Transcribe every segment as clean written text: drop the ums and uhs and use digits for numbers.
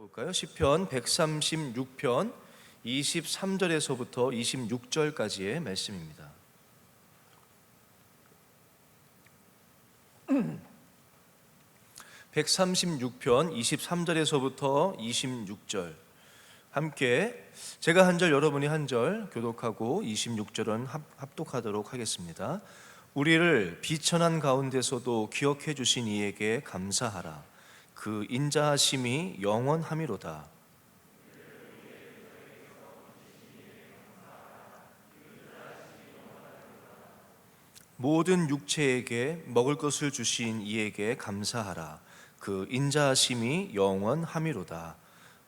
볼까요? 시편 136편 23절에서부터 26절까지의 말씀입니다. (136편) 23절에서부터 26절 함께 제가 한 절 여러분이 한 절 교독하고 26절은 합독하도록 하겠습니다. 우리를 비천한 가운데서도 기억해 주신 이에게 감사하라. 그 인자하심이 영원함이로다. 모든 육체에게 먹을 것을 주신 이에게 감사하라. 그 인자하심이 영원함이로다.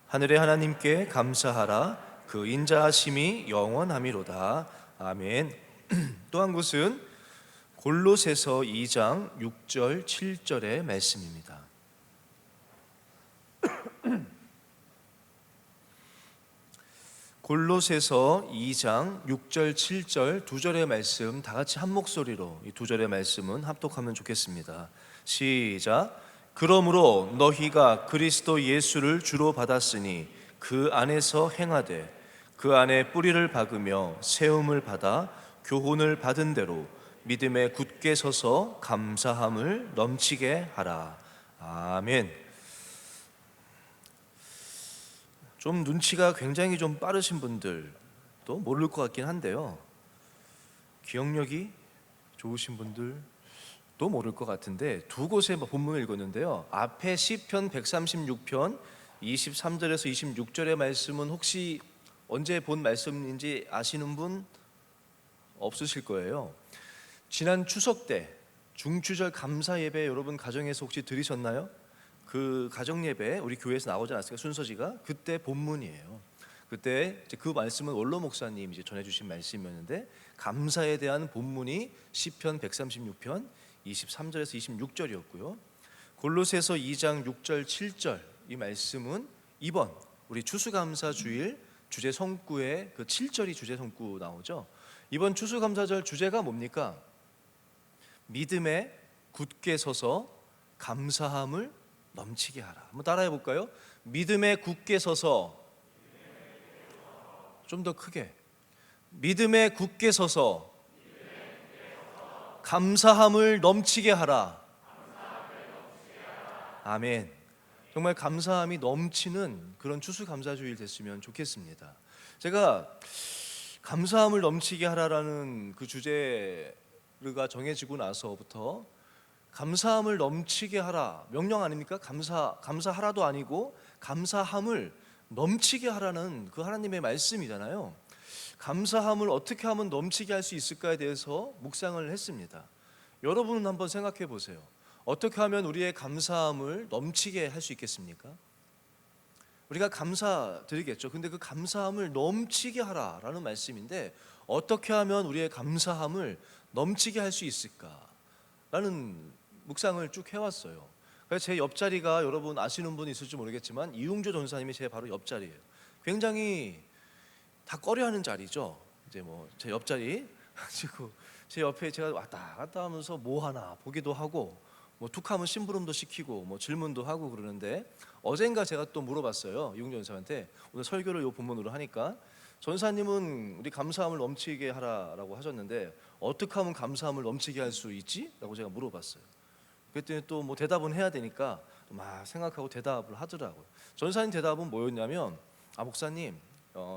하늘의 하나님께 감사하라. 그 인자하심이 영원함이로다. 아멘. 또 한 곳은 골로새서 2장 6절 7절의 말씀입니다. 골로새서 2장 6절 7절 두 절의 말씀 다 같이 한 목소리로 이 두 절의 말씀은 합독하면 좋겠습니다. 시작. 그러므로 너희가 그리스도 예수를 주로 받았으니 그 안에서 행하되 그 안에 뿌리를 박으며 세움을 받아 교훈을 받은 대로 믿음에 굳게 서서 감사함을 넘치게 하라. 아멘. 좀 눈치가 굉장히 좀 빠르신 분들도 모를 것 같긴 한데요, 기억력이 좋으신 분들도 모를 것 같은데 두 곳의 본문을 읽었는데요, 앞에 시편 136편 23절에서 26절의 말씀은 혹시 언제 본 말씀인지 아시는 분 없으실 거예요. 지난 추석 때 중추절 감사 예배 여러분 가정에서 혹시 드리셨나요? 그 가정 예배 우리 교회에서 나오지 않았을까, 순서지가 그때 본문이에요. 그때 그 말씀은 원로 목사님 전해주신 말씀이었는데, 감사에 대한 본문이 시편 136편 23절에서 26절이었고요. 골로새서 2장 6절 7절 이 말씀은 이번 우리 추수감사 주일 주제 성구의 그 7절이 주제 성구 나오죠. 이번 추수감사절 주제가 뭡니까? 믿음에 굳게 서서 감사함을 넘치게 하라. 한번 따라해 볼까요? 믿음에 굳게 서서, 좀 더 크게, 믿음에 굳게 서서 감사함을 넘치게 하라. 아멘. 정말 감사함이 넘치는 그런 추수감사주일 됐으면 좋겠습니다. 제가 감사함을 넘치게 하라라는 그 주제가 정해지고 나서부터 감사함을 넘치게 하라, 명령 아닙니까? 감사하라도 아니고 감사함을 넘치게 하라는 그 하나님의 말씀이잖아요. 감사함을 어떻게 하면 넘치게 할 수 있을까에 대해서 묵상을 했습니다. 여러분은 한번 생각해 보세요. 어떻게 하면 우리의 감사함을 넘치게 할 수 있겠습니까? 우리가 감사드리겠죠. 근데 그 감사함을 넘치게 하라라는 말씀인데, 어떻게 하면 우리의 감사함을 넘치게 할 수 있을까라는 묵상을 쭉 해왔어요. 그래서 제 옆자리가, 여러분 아시는 분 있을지 모르겠지만 이웅조 전사님이 제 바로 옆자리예요. 굉장히 다 꺼려하는 자리죠. 이제 뭐 제 옆자리 가지고 제 옆에 제가 왔다 갔다 하면서 뭐 하나 보기도 하고, 뭐 툭하면 심부름도 시키고 뭐 질문도 하고 그러는데, 어젠가 제가 또 물어봤어요, 이웅조 전사한테. 오늘 설교를 요 본문으로 하니까 전사님은 우리 감사함을 넘치게 하라라고 하셨는데 어떻게 하면 감사함을 넘치게 할 수 있지? 라고 제가 물어봤어요. 그랬더니 또 뭐 대답은 해야 되니까 막 생각하고 대답을 하더라고요. 전사님 대답은 뭐였냐면, 목사님,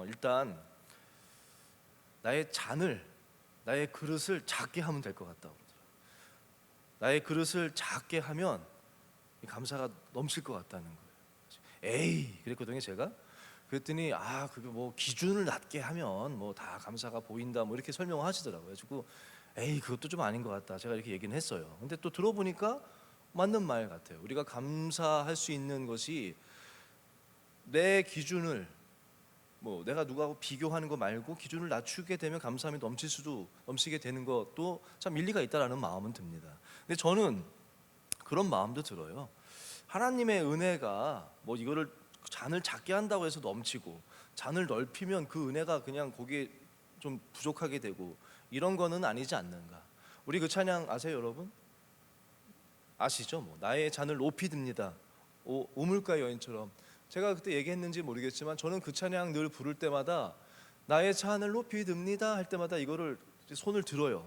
일단 나의 잔을, 나의 그릇을 작게 하면 될 것 같다고 그러더라고요. 나의 그릇을 작게 하면 감사가 넘칠 것 같다는 거예요. 에이, 그랬거든요 제가. 그랬더니 그게 뭐 기준을 낮게 하면 뭐 다 감사가 보인다 뭐 이렇게 설명을 하시더라고요. 그래서 에이, 그것도 좀 아닌 것 같다, 제가 이렇게 얘기는 했어요. 근데 또 들어보니까 맞는 말 같아요. 우리가 감사할 수 있는 것이 내 기준을, 뭐 내가 누구하고 비교하는 거 말고 기준을 낮추게 되면 감사함이 넘치게 되는 것도 참 일리가 있다라는 마음은 듭니다. 근데 저는 그런 마음도 들어요. 하나님의 은혜가 뭐 이거를 잔을 작게 한다고 해서 넘치고, 잔을 넓히면 그 은혜가 그냥 거기에 좀 부족하게 되고, 이런 거는 아니지 않는가. 우리 그 찬양 아세요 여러분? 아시죠? 뭐 나의 잔을 높이 듭니다. 우물가 여인처럼 제가 그때 얘기했는지 모르겠지만 저는 그 찬양 늘 부를 때마다 나의 찬을 높이 듭니다 할 때마다 이거를 손을 들어요.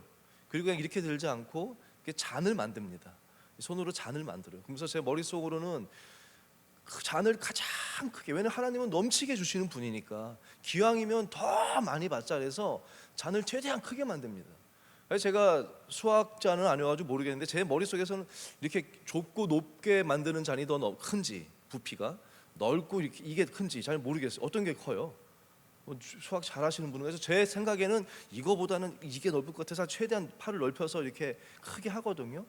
그리고 그냥 이렇게 들지 않고 이렇게 잔을 만듭니다. 손으로 잔을 만들어요. 그러면서 제 머릿속으로는 그 잔을 가장 크게, 왜냐면 하나님은 넘치게 주시는 분이니까 기왕이면 더 많이 받자 해서 잔을 최대한 크게 만듭니다. 그래서 제가 수학자는 아니어가지고 모르겠는데 제 머릿속에서는 이렇게 좁고 높게 만드는 잔이 더 큰지, 부피가 넓고 이게 큰지 잘 모르겠어요. 어떤 게 커요? 수학 잘하시는 분은. 그래서 제 생각에는 이거보다는 이게 넓을 것 같아서 최대한 팔을 넓혀서 이렇게 크게 하거든요.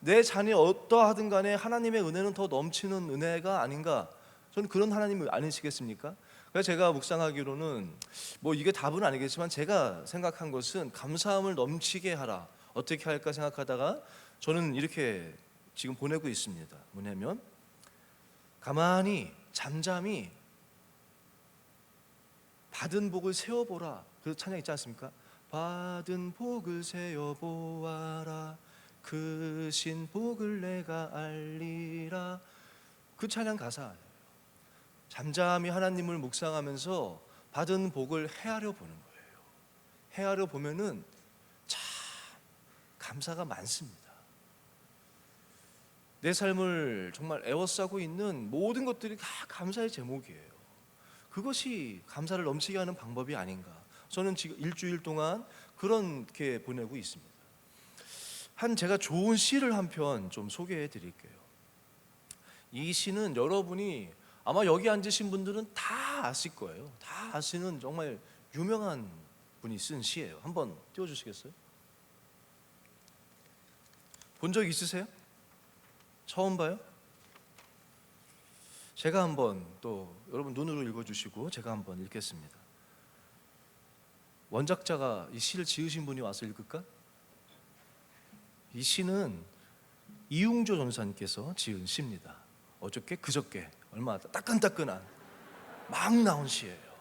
내 잔이 어떠하든 간에 하나님의 은혜는 더 넘치는 은혜가 아닌가, 저는 그런 하나님이 아니시겠습니까? 그래서 제가 묵상하기로는 뭐 이게 답은 아니겠지만 제가 생각한 것은 감사함을 넘치게 하라, 어떻게 할까 생각하다가 저는 이렇게 지금 보내고 있습니다. 뭐냐면 가만히 잠잠히 받은 복을 세어보라, 그 찬양 있지 않습니까? 받은 복을 세어보아라, 크신 복을 내가 알리라. 그 찬양 가사, 잠잠히 하나님을 묵상하면서 받은 복을 헤아려 보는 거예요. 헤아려 보면은 참 감사가 많습니다. 내 삶을 정말 에워싸고 있는 모든 것들이 다 감사의 제목이에요. 그것이 감사를 넘치게 하는 방법이 아닌가, 저는 지금 일주일 동안 그렇게 보내고 있습니다. 제가 좋은 시를 한 편 좀 소개해 드릴게요. 이 시는 여러분이 아마 여기 앉으신 분들은 다 아실 거예요. 다 아시는 정말 유명한 분이 쓴 시예요. 한번 띄워주시겠어요? 본 적 있으세요? 처음 봐요? 제가 한번 또 여러분 눈으로 읽어주시고 제가 한번 읽겠습니다. 원작자가 이 시를 지으신 분이 와서 읽을까? 이 시는 이웅조 전사님께서 지은 시입니다. 어저께 그저께 얼마 따끈따끈한 막 나온 시예요.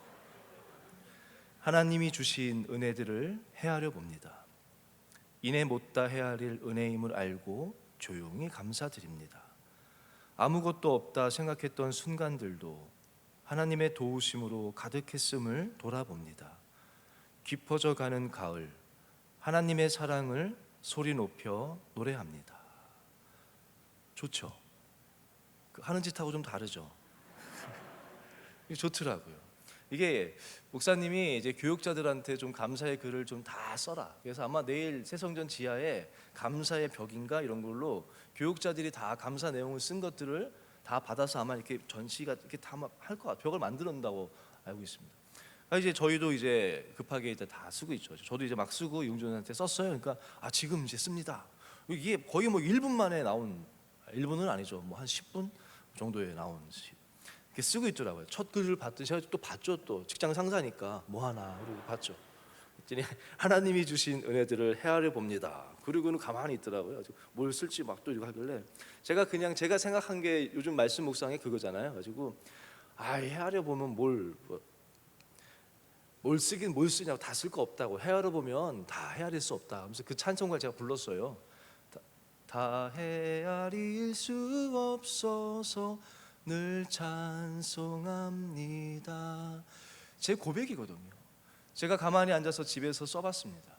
하나님이 주신 은혜들을 헤아려 봅니다. 이내 못다 헤아릴 은혜임을 알고 조용히 감사드립니다. 아무것도 없다 생각했던 순간들도 하나님의 도우심으로 가득했음을 돌아봅니다. 깊어져 가는 가을, 하나님의 사랑을 소리 높여 노래합니다. 좋죠? 하는 짓하고 좀 다르죠? 좋더라고요. 이게 목사님이 이제 교육자들한테 좀 감사의 글을 좀 다 써라, 그래서 아마 내일 새성전 지하에 감사의 벽인가 이런 걸로 교육자들이 다 감사 내용을 쓴 것들을 다 받아서 아마 이렇게 전시가 이렇게 다 할 것 같아요. 벽을 만들었다고 알고 있습니다. 이제 저희도 이제 급하게 이제 다 쓰고 있죠. 저도 이제 막 쓰고 이용준한테 썼어요. 그러니까 지금 이제 씁니다. 이게 거의 뭐 1분 만에 나온, 1분은 아니죠. 뭐 한 10분 정도에 나온 시. 이렇게 쓰고 있더라고요. 첫 글을 봤더니 제가 또 봤죠. 또 직장 상사니까 뭐 하나 그러고 봤죠. 그랬더니 하나님이 주신 은혜들을 헤아려 봅니다. 그리고는 가만히 있더라고요. 뭘 쓸지 막 또 이거 하길래 제가 생각한 게 요즘 말씀 묵상이 그거잖아요. 가지고 헤아려 보면 뭘 쓰긴 뭘 쓰냐고, 다 쓸 거 없다고, 헤아려 보면 다 헤아릴 수 없다 하면서 그 찬송가를 제가 불렀어요. 다 헤아릴 수 없어서 늘 찬송합니다. 제 고백이거든요. 제가 가만히 앉아서 집에서 써봤습니다.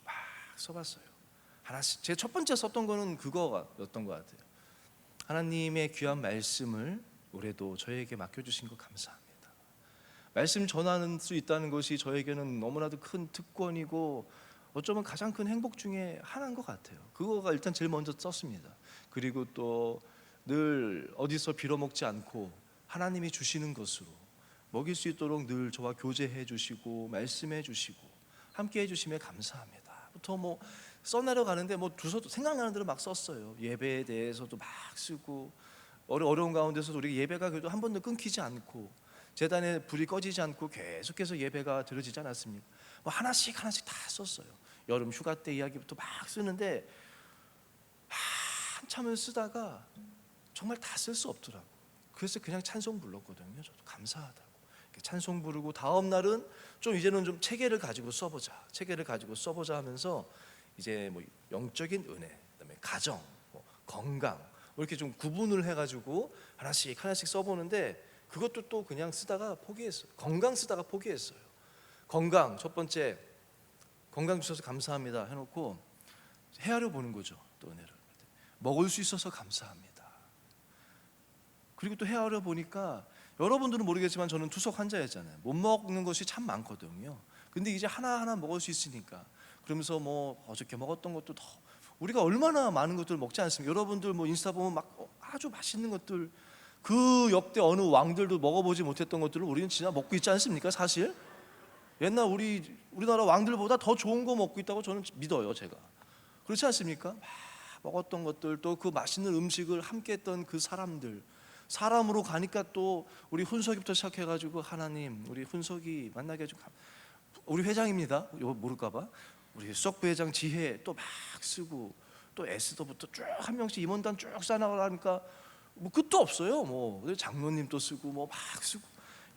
막 써봤어요. 하나씩. 제 첫 번째 썼던 거는 그거였던 것 같아요. 하나님의 귀한 말씀을 올해도 저에게 맡겨주신 거 감사합니다. 말씀 전하는 수 있다는 것이 저에게는 너무나도 큰 특권이고 어쩌면 가장 큰 행복 중에 하나인 것 같아요. 그거가 일단 제일 먼저 썼습니다. 그리고 또 늘 어디서 빌어먹지 않고 하나님이 주시는 것으로 먹일 수 있도록 늘 저와 교제해 주시고 말씀해 주시고 함께 해 주심에 감사합니다. 부터 뭐 써내려 가는데 뭐 두서도 생각나는 대로 막 썼어요. 예배에 대해서도 막 쓰고, 어려운 가운데서도 우리 예배가 그래도 한 번도 끊기지 않고 제단에 불이 꺼지지 않고 계속해서 예배가 드려지지 않았습니까? 뭐 하나씩 다 썼어요. 여름 휴가 때 이야기부터 막 쓰는데 한참을 쓰다가 정말 다 쓸 수 없더라고. 그래서 그냥 찬송 불렀거든요. 저도 감사하다고 찬송 부르고, 다음 날은 이제는 좀 체계를 가지고 써보자 하면서 이제 뭐 영적인 은혜, 그다음에 가정, 뭐 건강, 이렇게 좀 구분을 해가지고 하나씩 하나씩 써보는데 그것도 또 그냥 쓰다가 포기했어요. 건강 쓰다가 포기했어요. 건강 첫 번째, 건강 주셔서 감사합니다 해놓고 헤아려 보는 거죠. 또 은혜를 먹을 수 있어서 감사합니다. 그리고 또 헤아려 보니까 여러분들은 모르겠지만 저는 투석 환자였잖아요. 못 먹는 것이 참 많거든요. 근데 이제 하나하나 먹을 수 있으니까 그러면서 뭐 어저께 먹었던 것도 더 우리가 얼마나 많은 것들을 먹지 않습니까? 여러분들 뭐 인스타 보면 막 아주 맛있는 것들 그 역대 어느 왕들도 먹어보지 못했던 것들을 우리는 진짜 먹고 있지 않습니까? 사실 옛날 우리나라 왕들보다 더 좋은 거 먹고 있다고 저는 믿어요. 제가 그렇지 않습니까? 막 먹었던 것들 또 그 맛있는 음식을 함께 했던 그 사람들 사람으로 가니까 또 우리 훈석이부터 시작해가지고 하나님 우리 훈석이 만나게 해주고 우리 회장입니다. 이거 모를까봐 우리 수석부 회장 지혜 또 막 쓰고 또 에스더부터 쭉 한 명씩 임원단 쭉 쌓아나가니까 뭐 끝도 없어요. 뭐 장로님 또 쓰고 뭐 막 쓰고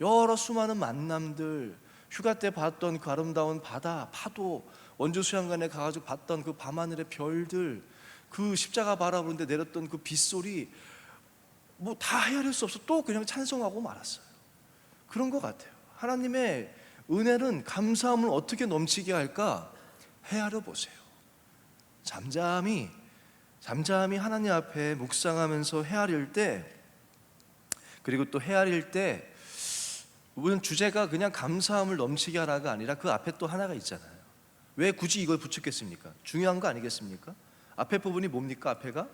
여러 수많은 만남들 휴가 때 봤던 그 아름다운 바다 파도 원주 수양관에 가가지고 봤던 그 밤하늘의 별들 그 십자가 바라보는데 내렸던 그 빗소리 뭐 다 헤아릴 수 없어 또 그냥 찬송하고 말았어요. 그런 것 같아요. 하나님의 은혜는 감사함을 어떻게 넘치게 할까 헤아려 보세요. 잠잠히 하나님 앞에 묵상하면서 헤아릴 때 그리고 또 헤아릴 때 우리는 주제가 그냥 감사함을 넘치게 하라가 아니라 그 앞에 또 하나가 있잖아요. 왜 굳이 이걸 붙였겠습니까? 중요한 거 아니겠습니까? 앞에 부분이 뭡니까? 앞에가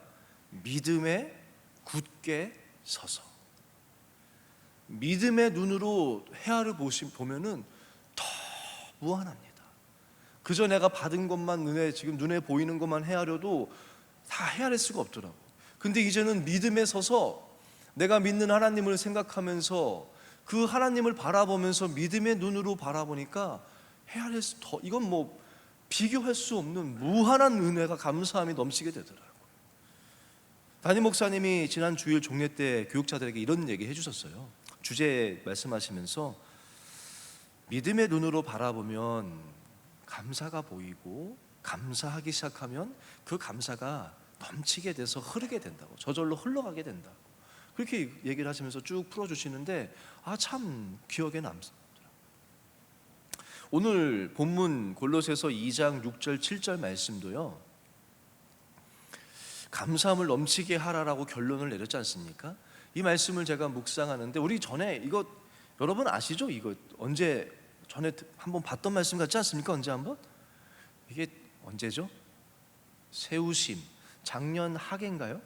믿음에 굳게 서서 믿음의 눈으로 헤아려 보면은 더 무한합니다. 그저 내가 받은 것만 지금 눈에 보이는 것만 헤아려도 다 헤아릴 수가 없더라고. 근데 이제는 믿음에 서서 내가 믿는 하나님을 생각하면서 그 하나님을 바라보면서 믿음의 눈으로 바라보니까 헤아릴 수 더 이건 뭐 비교할 수 없는 무한한 은혜가 감사함이 넘치게 되더라고요. 담임 목사님이 지난 주일 종례 때 교육자들에게 이런 얘기 해주셨어요. 주제 말씀하시면서 믿음의 눈으로 바라보면 감사가 보이고 감사하기 시작하면 그 감사가 넘치게 돼서 흐르게 된다고 저절로 흘러가게 된다고 그렇게 얘기를 하시면서 쭉 풀어주시는데 참 기억에 남습니다. 오늘 본문 골로새서 2장 6절 7절 말씀도요 감사함을 넘치게 하라라고 결론을 내렸지 않습니까? 이 말씀을 제가 묵상하는데 우리 전에 이거 여러분 아시죠? 이거 언제 전에 한번 봤던 말씀 같지 않습니까? 언제 한번? 이게 언제죠? 세우심 작년 하계인가요?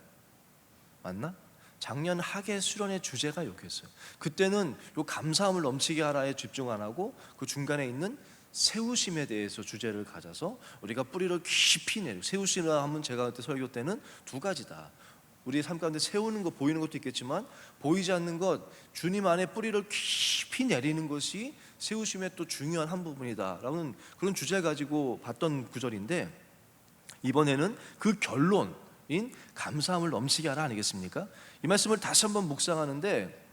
맞나? 작년 하계 수련의 주제가 이렇겠어요. 그때는 요 감사함을 넘치게 하라에 집중 안 하고 그 중간에 있는 세우심에 대해서 주제를 가져서 우리가 뿌리를 깊이 내리고 세우시라 하면 제가 그때 설교 때는 두 가지다. 우리의 삶 가운데 세우는 것 보이는 것도 있겠지만 보이지 않는 것 주님 안에 뿌리를 깊이 내리는 것이 세우심의 또 중요한 한 부분이다라는 그런 주제 가지고 봤던 구절인데 이번에는 그 결론인 감사함을 넘치게 하라 아니겠습니까? 이 말씀을 다시 한번 묵상하는데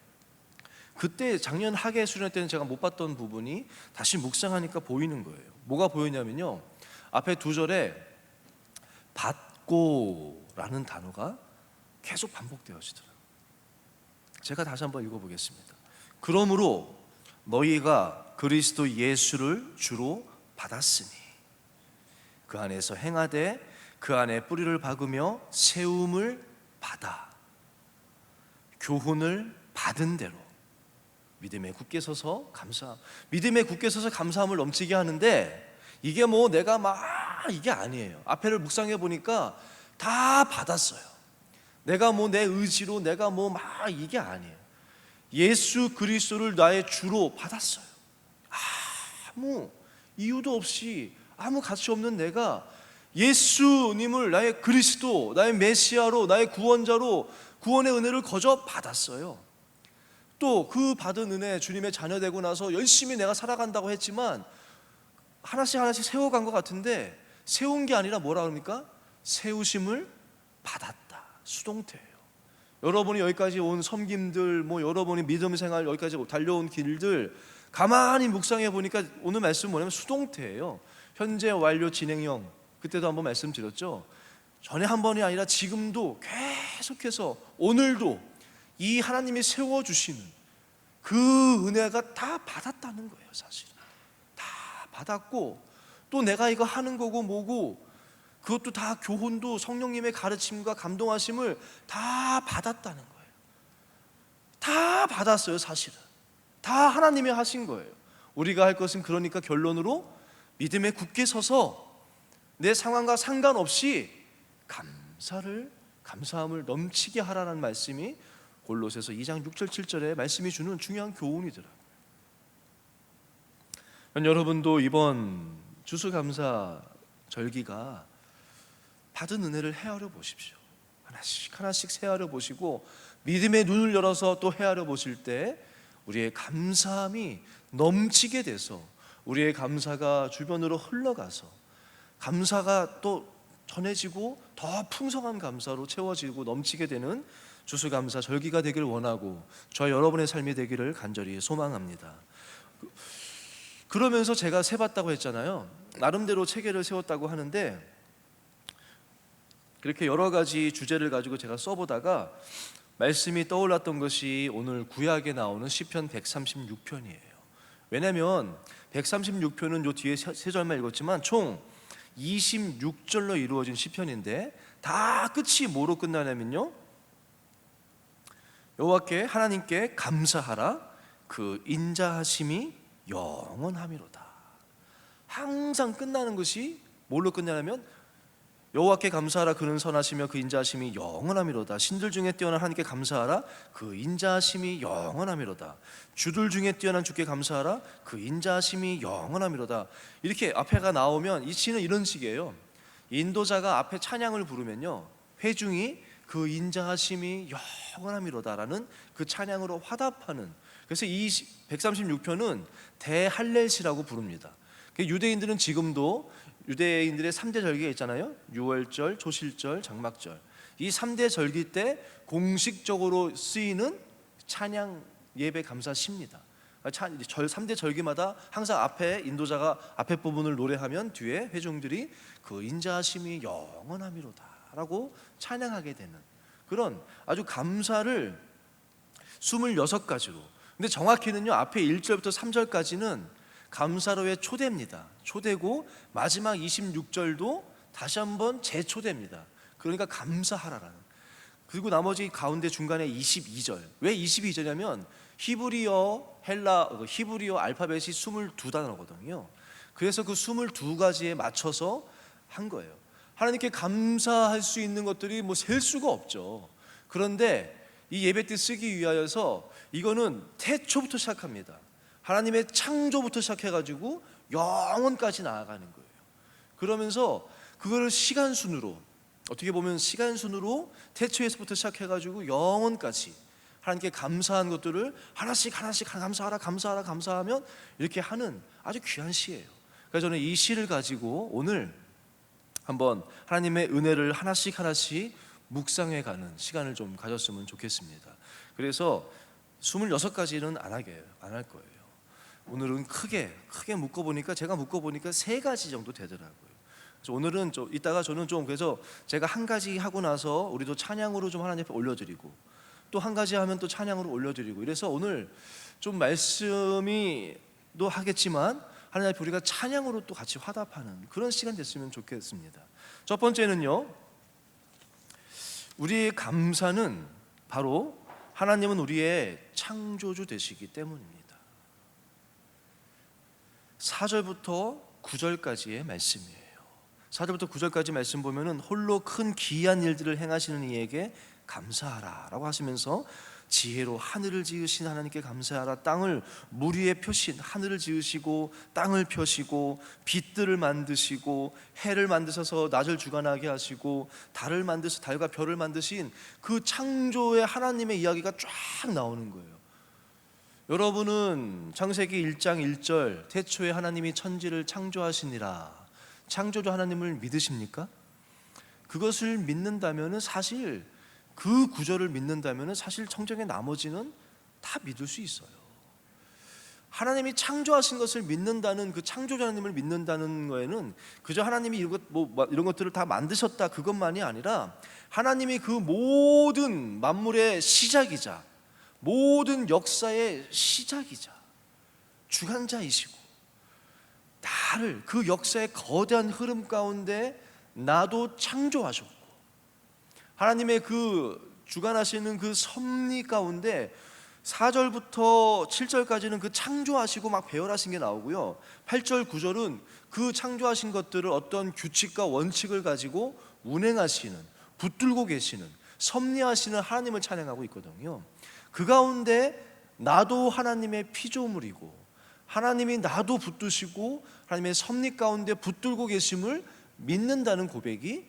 그때 작년 하계 수련 때는 제가 못 봤던 부분이 다시 묵상하니까 보이는 거예요. 뭐가 보이냐면요 앞에 두 절에 받고라는 단어가 계속 반복되어지더라고요. 제가 다시 한번 읽어보겠습니다. 그러므로 너희가 그리스도 예수를 주로 받았으니 그 안에서 행하되 그 안에 뿌리를 박으며 세움을 받아 교훈을 받은 대로 믿음에 굳게 서서 믿음에 굳게 서서 감사함을 넘치게 하는데 이게 뭐 내가 막 이게 아니에요. 앞에를 묵상해 보니까 다 받았어요. 내가 뭐 내 의지로 내가 뭐 막 이게 아니에요. 예수 그리스도를 나의 주로 받았어요. 아무 이유도 없이 아무 가치 없는 내가 예수님을 나의 그리스도, 나의 메시아로, 나의 구원자로 구원의 은혜를 거저 받았어요. 또 그 받은 은혜 주님의 자녀 되고 나서 열심히 내가 살아간다고 했지만 하나씩 하나씩 세워간 것 같은데 세운 게 아니라 뭐라 그럽니까? 세우심을 받았다. 수동태예요. 여러분이 여기까지 온 섬김들 뭐 여러분이 믿음 생활 여기까지 달려온 길들 가만히 묵상해 보니까 오늘 말씀 뭐냐면 수동태예요. 현재 완료 진행형 그때도 한번 말씀드렸죠. 전에 한 번이 아니라 지금도 계속해서 오늘도 이 하나님이 세워주시는 그 은혜가 다 받았다는 거예요. 사실은 다 받았고, 또 내가 이거 하는 거고 뭐고 그것도 다 교훈도 성령님의 가르침과 감동하심을 다 받았다는 거예요. 다 받았어요. 사실은 다 하나님이 하신 거예요. 우리가 할 것은 그러니까 결론으로 믿음에 굳게 서서 내 상황과 상관없이 감사함을 넘치게 하라는 말씀이 골로새서 2장 6절 7절에 말씀이 주는 중요한 교훈이더라고요. 여러분도 이번 추수감사 절기가 받은 은혜를 헤아려 보십시오. 하나씩 하나씩 헤아려 보시고 믿음의 눈을 열어서 또 헤아려 보실 때 우리의 감사함이 넘치게 돼서 우리의 감사가 주변으로 흘러가서 감사가 또 전해지고 더 풍성한 감사로 채워지고 넘치게 되는 추수감사 절기가 되길 원하고 저와 여러분의 삶이 되기를 간절히 소망합니다. 그러면서 제가 세봤다고 했잖아요. 나름대로 체계를 세웠다고 하는데 그렇게 여러 가지 주제를 가지고 제가 써보다가 말씀이 떠올랐던 것이 오늘 구약에 나오는 시편 136편이에요. 왜냐하면 136편은 요 뒤에 세 절만 읽었지만 총 26절로 이루어진 시편인데 다 끝이 뭐로 끝나냐면요, 여호와께 하나님께 감사하라, 그 인자하심이 영원함이로다. 항상 끝나는 것이 뭘로 끝나냐면 여호와께 감사하라, 그는 선하시며 그 인자하심이 영원함이로다. 신들 중에 뛰어난 하나님께 감사하라, 그 인자하심이 영원함이로다. 주들 중에 뛰어난 주께 감사하라, 그 인자하심이 영원함이로다. 이렇게 앞에가 나오면 이 시는 이런 식이에요. 인도자가 앞에 찬양을 부르면요, 회중이 그 인자하심이 영원함이로다라는 그 찬양으로 화답하는, 그래서 이 136편은 대할렐시라고 부릅니다. 유대인들은 지금도 유대인들의 3대 절기가 있잖아요. 유월절, 조실절, 장막절. 이 3대 절기 때 공식적으로 쓰이는 찬양 예배 감사시입니다. 3대 절기마다 항상 앞에 인도자가 앞에 부분을 노래하면 뒤에 회중들이 그 인자하심이 영원함이로다 라고 찬양하게 되는 그런 아주 감사를 26가지로, 근데 정확히는요 앞에 1절부터 3절까지는 감사로의 초대입니다. 초대고 마지막 26절도 다시 한번 재초대입니다. 그러니까 감사하라라는. 그리고 나머지 가운데 중간에 22절. 왜 22절이냐면 히브리어 알파벳이 22단어거든요. 그래서 그 22가지에 맞춰서 한 거예요. 하나님께 감사할 수 있는 것들이 뭐 셀 수가 없죠. 그런데 이 예배 때 쓰기 위하여서 이거는 태초부터 시작합니다. 하나님의 창조부터 시작해가지고 영원까지 나아가는 거예요. 그러면서 그거를 시간순으로, 어떻게 보면 시간순으로 태초에서부터 시작해가지고 영원까지 하나님께 감사한 것들을 하나씩 감사하면 이렇게 하는 아주 귀한 시예요. 그래서 저는 이 시를 가지고 오늘 한번 하나님의 은혜를 하나씩 묵상해가는 시간을 좀 가졌으면 좋겠습니다. 그래서 26가지는 안 할 거예요. 오늘은 크게 묶어보니까 제가 묶어보니까 3가지 정도 되더라고요. 그래서 오늘은 좀 이따가 저는 좀 그래서 제가 한 가지 하고 나서 우리도 찬양으로 좀 하나님 앞에 올려드리고 또 한 가지 하면 또 찬양으로 올려드리고, 이래서 오늘 좀 말씀이도 하겠지만 하나님 앞에 우리가 찬양으로 또 같이 화답하는 그런 시간 됐으면 좋겠습니다. 첫 번째는요, 우리의 감사는 바로 하나님은 우리의 창조주 되시기 때문입니다. 4절부터 9절까지의 말씀이에요. 4절부터 9절까지 말씀 보면은 홀로 큰 기이한 일들을 행하시는 이에게 감사하라 라고 하시면서 지혜로 하늘을 지으신 하나님께 감사하라, 땅을 물 위에 펴신, 하늘을 지으시고 땅을 펴시고 빛들을 만드시고 해를 만드셔서 낮을 주관하게 하시고 달을 만드셔서 달과 별을 만드신 그 창조의 하나님의 이야기가 쫙 나오는 거예요. 여러분은 창세기 1장 1절 태초에 하나님이 천지를 창조하시니라, 창조주 하나님을 믿으십니까? 그것을 믿는다면은 사실 그 구절을 믿는다면은 사실 성경의 나머지는 다 믿을 수 있어요. 하나님이 창조하신 것을 믿는다는, 그 창조주 하나님을 믿는다는 거에는 그저 하나님이 이런 것들을 다 만드셨다 그것만이 아니라 하나님이 그 모든 만물의 시작이자 모든 역사의 시작이자 주관자이시고, 나를 그 역사의 거대한 흐름 가운데 나도 창조하셨고, 하나님의 그 주관하시는 그 섭리 가운데 4절부터 7절까지는 그 창조하시고 막 배열하신 게 나오고요, 8절 9절은 그 창조하신 것들을 어떤 규칙과 원칙을 가지고 운행하시는, 붙들고 계시는, 섭리하시는 하나님을 찬양하고 있거든요. 그 가운데 나도 하나님의 피조물이고 하나님이 나도 붙드시고 하나님의 섭리 가운데 붙들고 계심을 믿는다는 고백이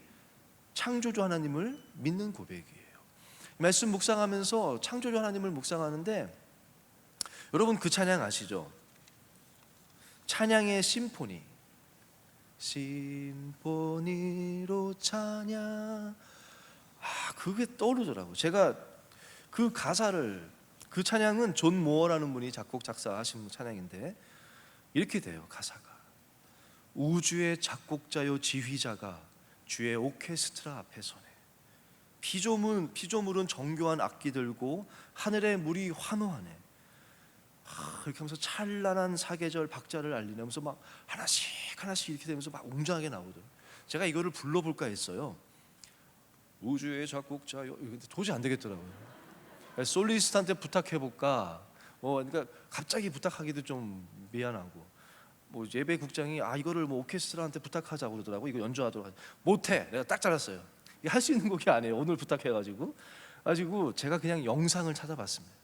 창조주 하나님을 믿는 고백이에요. 말씀 묵상하면서 창조주 하나님을 묵상하는데, 여러분 그 찬양 아시죠? 찬양의 심포니, 심포니로 찬양, 그게 떠오르더라고요. 제가 그 가사를, 그 찬양은 존 모어라는 분이 작곡 작사하신 찬양인데 이렇게 돼요. 가사가 우주의 작곡자요 지휘자가 주의 오케스트라 앞에 서네. 피조물은 정교한 악기 들고 하늘의 물이 환호하네. 이렇게 하면서 찬란한 사계절 박자를 알리면서 막 하나씩 이렇게 되면서 막 웅장하게 나오더라고요. 제가 이거를 불러볼까 했어요. 우주의 작곡자요. 도저히 안 되겠더라고요. 솔리스트한테 부탁해볼까. 그러니까 갑자기 부탁하기도 좀 미안하고, 예배국장이 이거를 오케스트라한테 부탁하자고 그러더라고. 이거 연주하도록 못해. 내가 딱 잘랐어요. 이게 할 수 있는 곡이 아니에요. 오늘 부탁해가지고 제가 그냥 영상을 찾아봤습니다.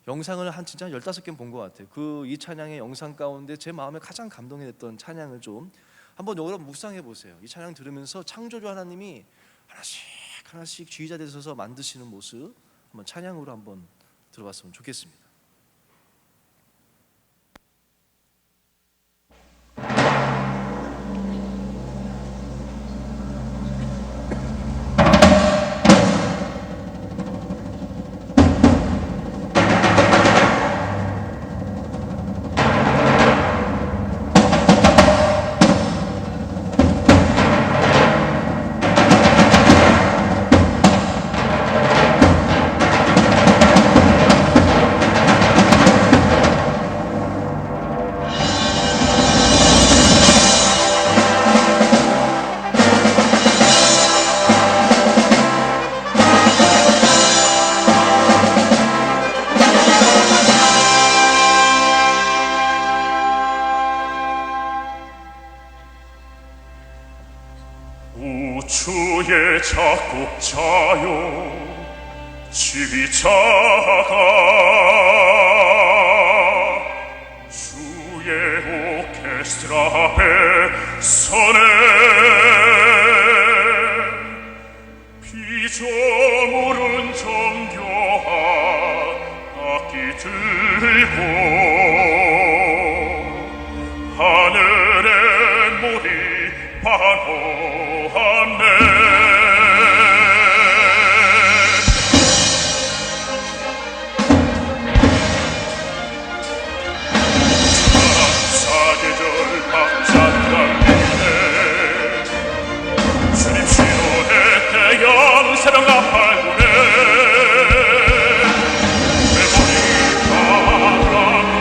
영상을 진짜 15개 본 것 같아요. 이 찬양의 영상 가운데 제 마음에 가장 감동이 됐던 찬양을 좀 한번 여러분 묵상해 보세요. 이 찬양 들으면서 창조주 하나님이 하나씩 지휘자 되셔서 만드시는 모습 한번 찬양으로 한번 들어봤으면 좋겠습니다. 우주의 작곡자요 지휘자가 주의 오케스트라 앞에 서네. 피조물은 정교한 악기 들고 하늘의 물이 환호하네. 사계절 박자를 알리네. 주님 시로의 태양 새벽 나팔구네. 내 머리 바람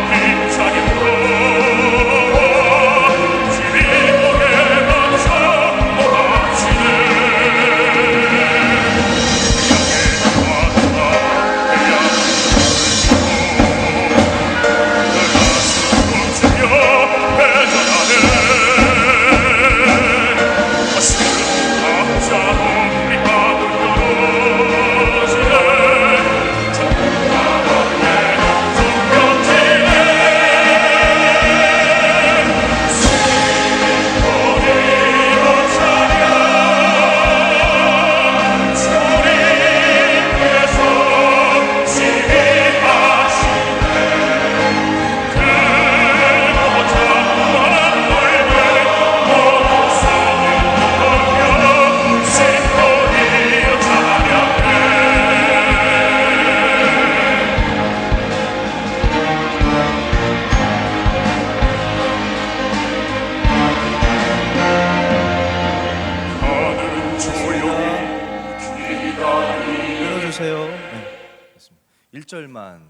1절만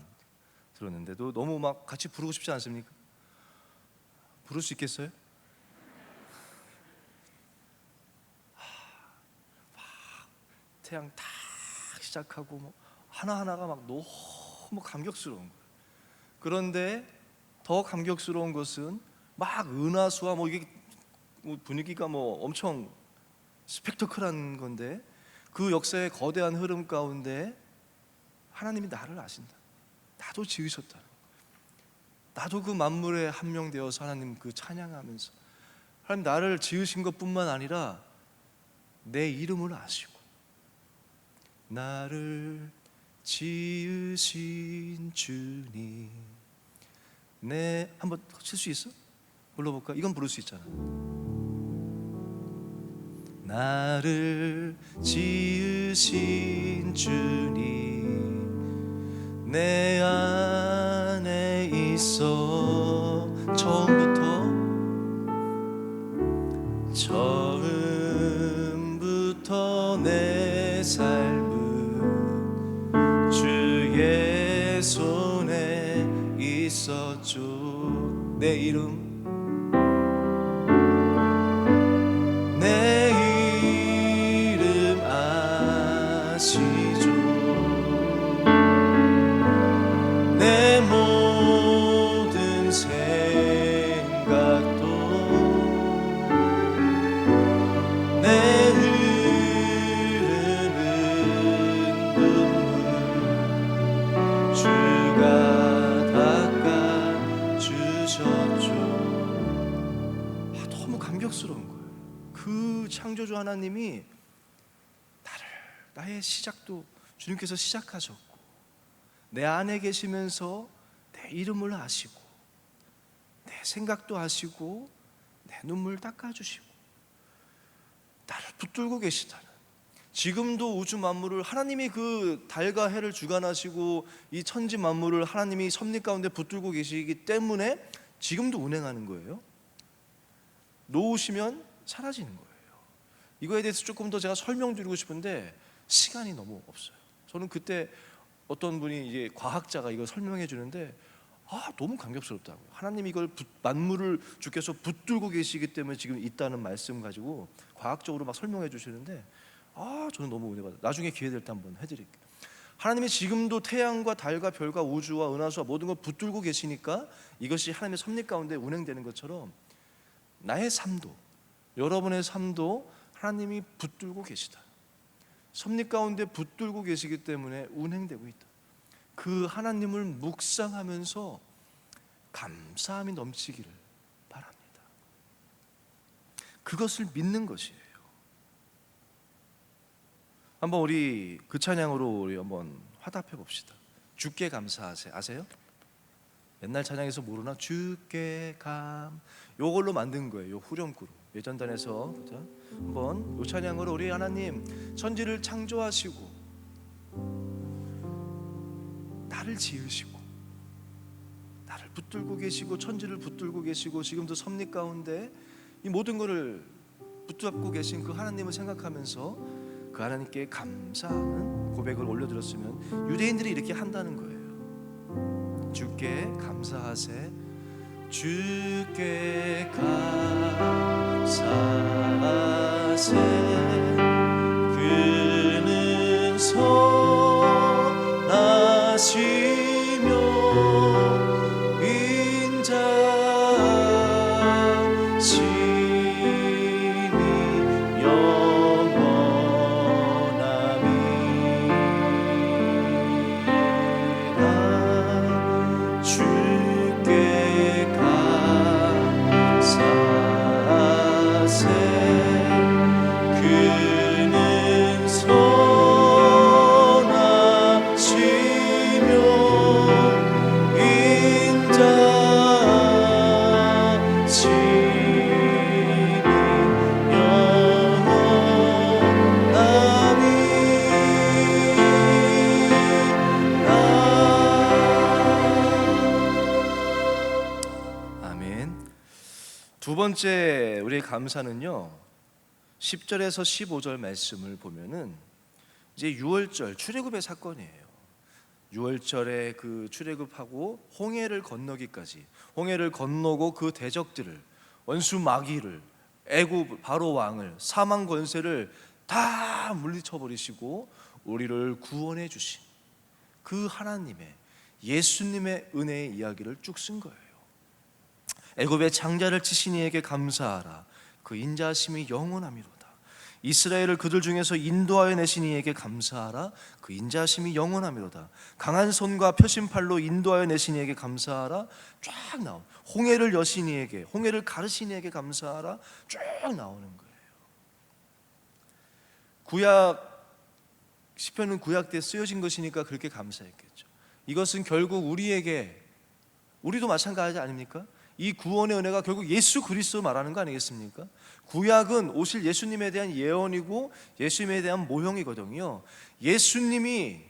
들었는데도 너무 막 같이 부르고 싶지 않습니까? 부를 수 있겠어요? 막 태양 딱 시작하고 뭐 하나하나가 막 너무 감격스러운 거예요. 그런데 더 감격스러운 것은 막 은하수와 뭐 이게 분위기가 뭐 엄청 스펙터클한 건데 그 역사의 거대한 흐름 가운데 하나님이 나를 아신다. 나도 지으셨다. 나도 그 만물에 함령되어서 하나님 그 찬양하면서 하나님 나를 지으신 것뿐만 아니라 내 이름을 아시고 나를 지으신 주님. 내 한번 칠 수 있어? 불러볼까? 이건 부를 수 있잖아. 나를 지으신 주님 내 안에 있어. 처음부터 내 삶은 주의 손에 있었죠. 내 이름 아시죠. 내 모든 생각도 내 흐르는 눈물 주가 닦아주셨죠. 너무 감격스러운 거예요. 그 창조주 하나님이 나의 시작도 주님께서 시작하셨고 내 안에 계시면서 내 이름을 아시고 내 생각도 아시고 내 눈물 닦아주시고 나를 붙들고 계시다는, 지금도 우주 만물을 하나님이 그 달과 해를 주관하시고 이 천지 만물을 하나님이 섭리 가운데 붙들고 계시기 때문에 지금도 운행하는 거예요. 놓으시면 사라지는 거예요. 이거에 대해서 조금 더 제가 설명드리고 싶은데 시간이 너무 없어요. 저는 그때 어떤 분이 이제 과학자가 이걸 설명해 주는데 너무 감격스럽다고요. 하나님이 이걸 만물을 주께서 붙들고 계시기 때문에 지금 있다는 말씀 가지고 과학적으로 막 설명해 주시는데 저는 너무 은혜 받아요. 나중에 기회 될 때 한번 해드릴게요. 하나님이 지금도 태양과 달과 별과 우주와 은하수와 모든 걸 붙들고 계시니까 이것이 하나님의 섭리 가운데 운행되는 것처럼 나의 삶도, 여러분의 삶도 하나님이 붙들고 계시다. 섭리 가운데 붙들고 계시기 때문에 운행되고 있다. 그 하나님을 묵상하면서 감사함이 넘치기를 바랍니다. 그것을 믿는 것이에요. 한번 우리 그 찬양으로 우리 한번 화답해 봅시다. 주께 감사하세. 아세요? 옛날 찬양에서 모르나? 주께 요걸로 만든 거예요. 요 후렴구로. 예전단에서 그죠? 한번 요 찬양으로 우리 하나님 천지를 창조하시고 나를 지으시고 나를 붙들고 계시고 천지를 붙들고 계시고 지금도 섭리 가운데 이 모든 것을 붙잡고 계신 그 하나님을 생각하면서 그 하나님께 감사하는 고백을 올려드렸으면 유대인들이 이렇게 한다는 거예요. 주께 감사하세. 주께 감사하세. 그는 선하시며 인자하시니 영원함이라. 주께 감사하세. 그는 선하시며 인자하시니 영원함이라. 아멘. 두 번째 우리의 감사는요, 10절에서 15절 말씀을 보면은 이제 유월절 출애굽의 사건이에요. 6월절에 그 출애굽하고 홍해를 건너기까지, 홍해를 건너고 그 대적들을, 원수 마귀를, 애굽 바로 왕을, 사망 권세를 다 물리쳐 버리시고 우리를 구원해 주신 그 하나님의, 예수님의 은혜의 이야기를 쭉 쓴 거예요. 애굽의 장자를 치신 이에게 감사하라. 그 인자하심이 영원하미로다. 이스라엘을 그들 중에서 인도하여 내신 이에게 감사하라. 그 인자하심이 영원하미로다. 강한 손과 펴신 팔로 인도하여 내신 이에게 감사하라. 쫙 나온, 홍해를 여신 이에게, 홍해를 가르신 이에게 감사하라. 쭉 나오는 거예요. 구약 시편은 구약 때 쓰여진 것이니까 그렇게 감사했겠죠. 이것은 결국 우리에게, 우리도 마찬가지 아닙니까? 이 구원의 은혜가 결국 예수 그리스도 말하는 거 아니겠습니까? 구약은 오실 예수님에 대한 예언이고 예수님에 대한 모형이거든요. 예수님이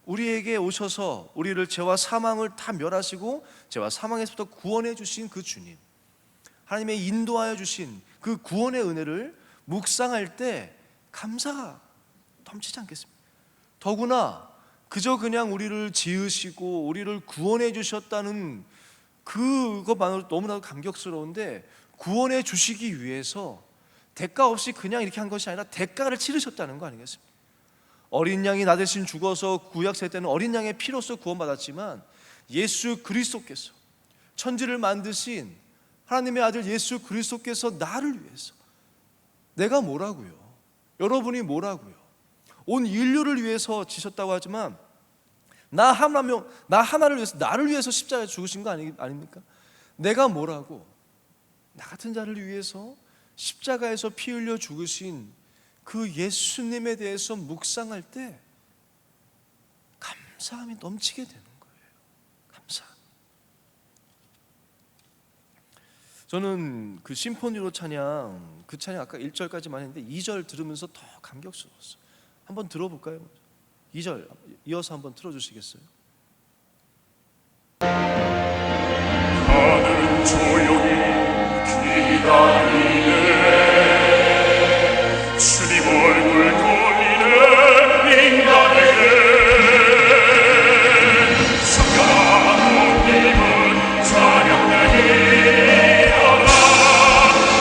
우리에게 오셔서 우리를 죄와 사망을 다 멸하시고 죄와 사망에서부터 구원해 주신 그 주님, 하나님의 인도하여 주신 그 구원의 은혜를 묵상할 때 감사가 넘치지 않겠습니까? 더구나 그저 그냥 우리를 지으시고 우리를 구원해 주셨다는 그것만으로 너무나도 감격스러운데, 구원해 주시기 위해서 대가 없이 그냥 이렇게 한 것이 아니라 대가를 치르셨다는 거 아니겠습니까? 어린 양이 나 대신 죽어서, 구약 세대 때는 어린 양의 피로서 구원받았지만 예수 그리스도께서, 천지를 만드신 하나님의 아들 예수 그리스도께서 나를 위해서, 내가 뭐라고요? 여러분이 뭐라고요? 온 인류를 위해서 지셨다고 하지만 나 하나를 위해서, 나를 위해서 십자가에 죽으신 거 아닙니까? 내가 뭐라고? 나 같은 자를 위해서 십자가에서 피 흘려 죽으신 그 예수님에 대해서 묵상할 때 감사함이 넘치게 되는 거예요. 감사함. 저는 그 심포니로 찬양, 그 찬양 아까 1절까지만 했는데 2절 들으면서 더 감격스러웠어요. 한번 들어볼까요? 2절 이어서 한번 틀어주시겠어요? 나는 조용히 기다리네. 주님 얼굴 돌리네. 인간에게 성경한 님은 찬양되리라.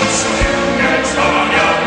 주님의 찬양함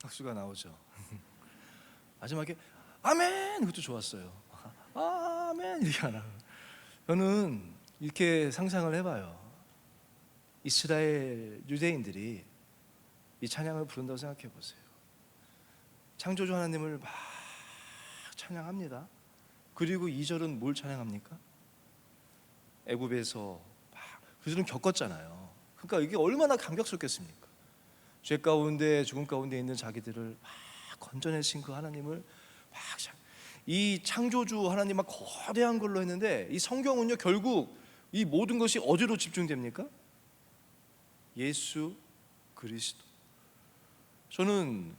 박수가 나오죠. 마지막에 아멘, 그것도 좋았어요. 아멘 이렇게 하나. 저는 이렇게 상상을 해봐요. 이스라엘 유대인들이 이 찬양을 부른다고 생각해 보세요. 창조주 하나님을 막 찬양합니다. 그리고 2절은 뭘 찬양합니까? 애굽에서 막 그들은 겪었잖아요. 그러니까 이게 얼마나 감격스럽겠습니까? 죄 가운데 죽음 가운데 있는 자기들을 막 건져내신 그 하나님을 막 이 창조주 하나님 막 거대한 걸로 했는데, 이 성경은요 결국 이 모든 것이 어디로 집중됩니까? 예수 그리스도. 저는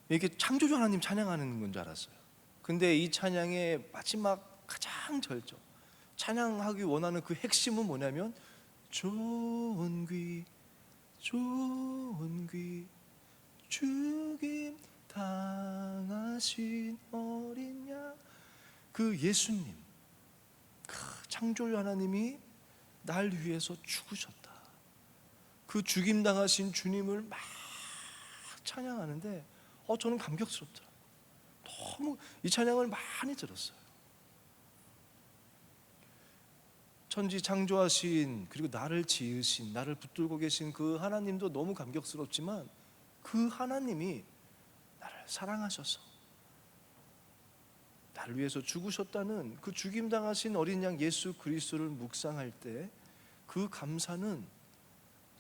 이렇게 창조주 하나님 찬양하는 건 줄 알았어요. 근데 이 찬양의 마지막 가장 절정, 찬양하기 원하는 그 핵심은 뭐냐면 좋은 귀 좋은 귀 죽임 당하신 어린 양, 그 예수님, 그 창조주 하나님이 날 위해서 죽으셨다. 그 죽임 당하신 주님을 막 찬양하는데 저는 감격스럽더라고요. 너무 이 찬양을 많이 들었어요. 천지 창조하신, 그리고 나를 지으신, 나를 붙들고 계신 그 하나님도 너무 감격스럽지만, 그 하나님이 나를 사랑하셔서 나를 위해서 죽으셨다는 그 죽임 당하신 어린 양 예수 그리스도를 묵상할 때 그 감사는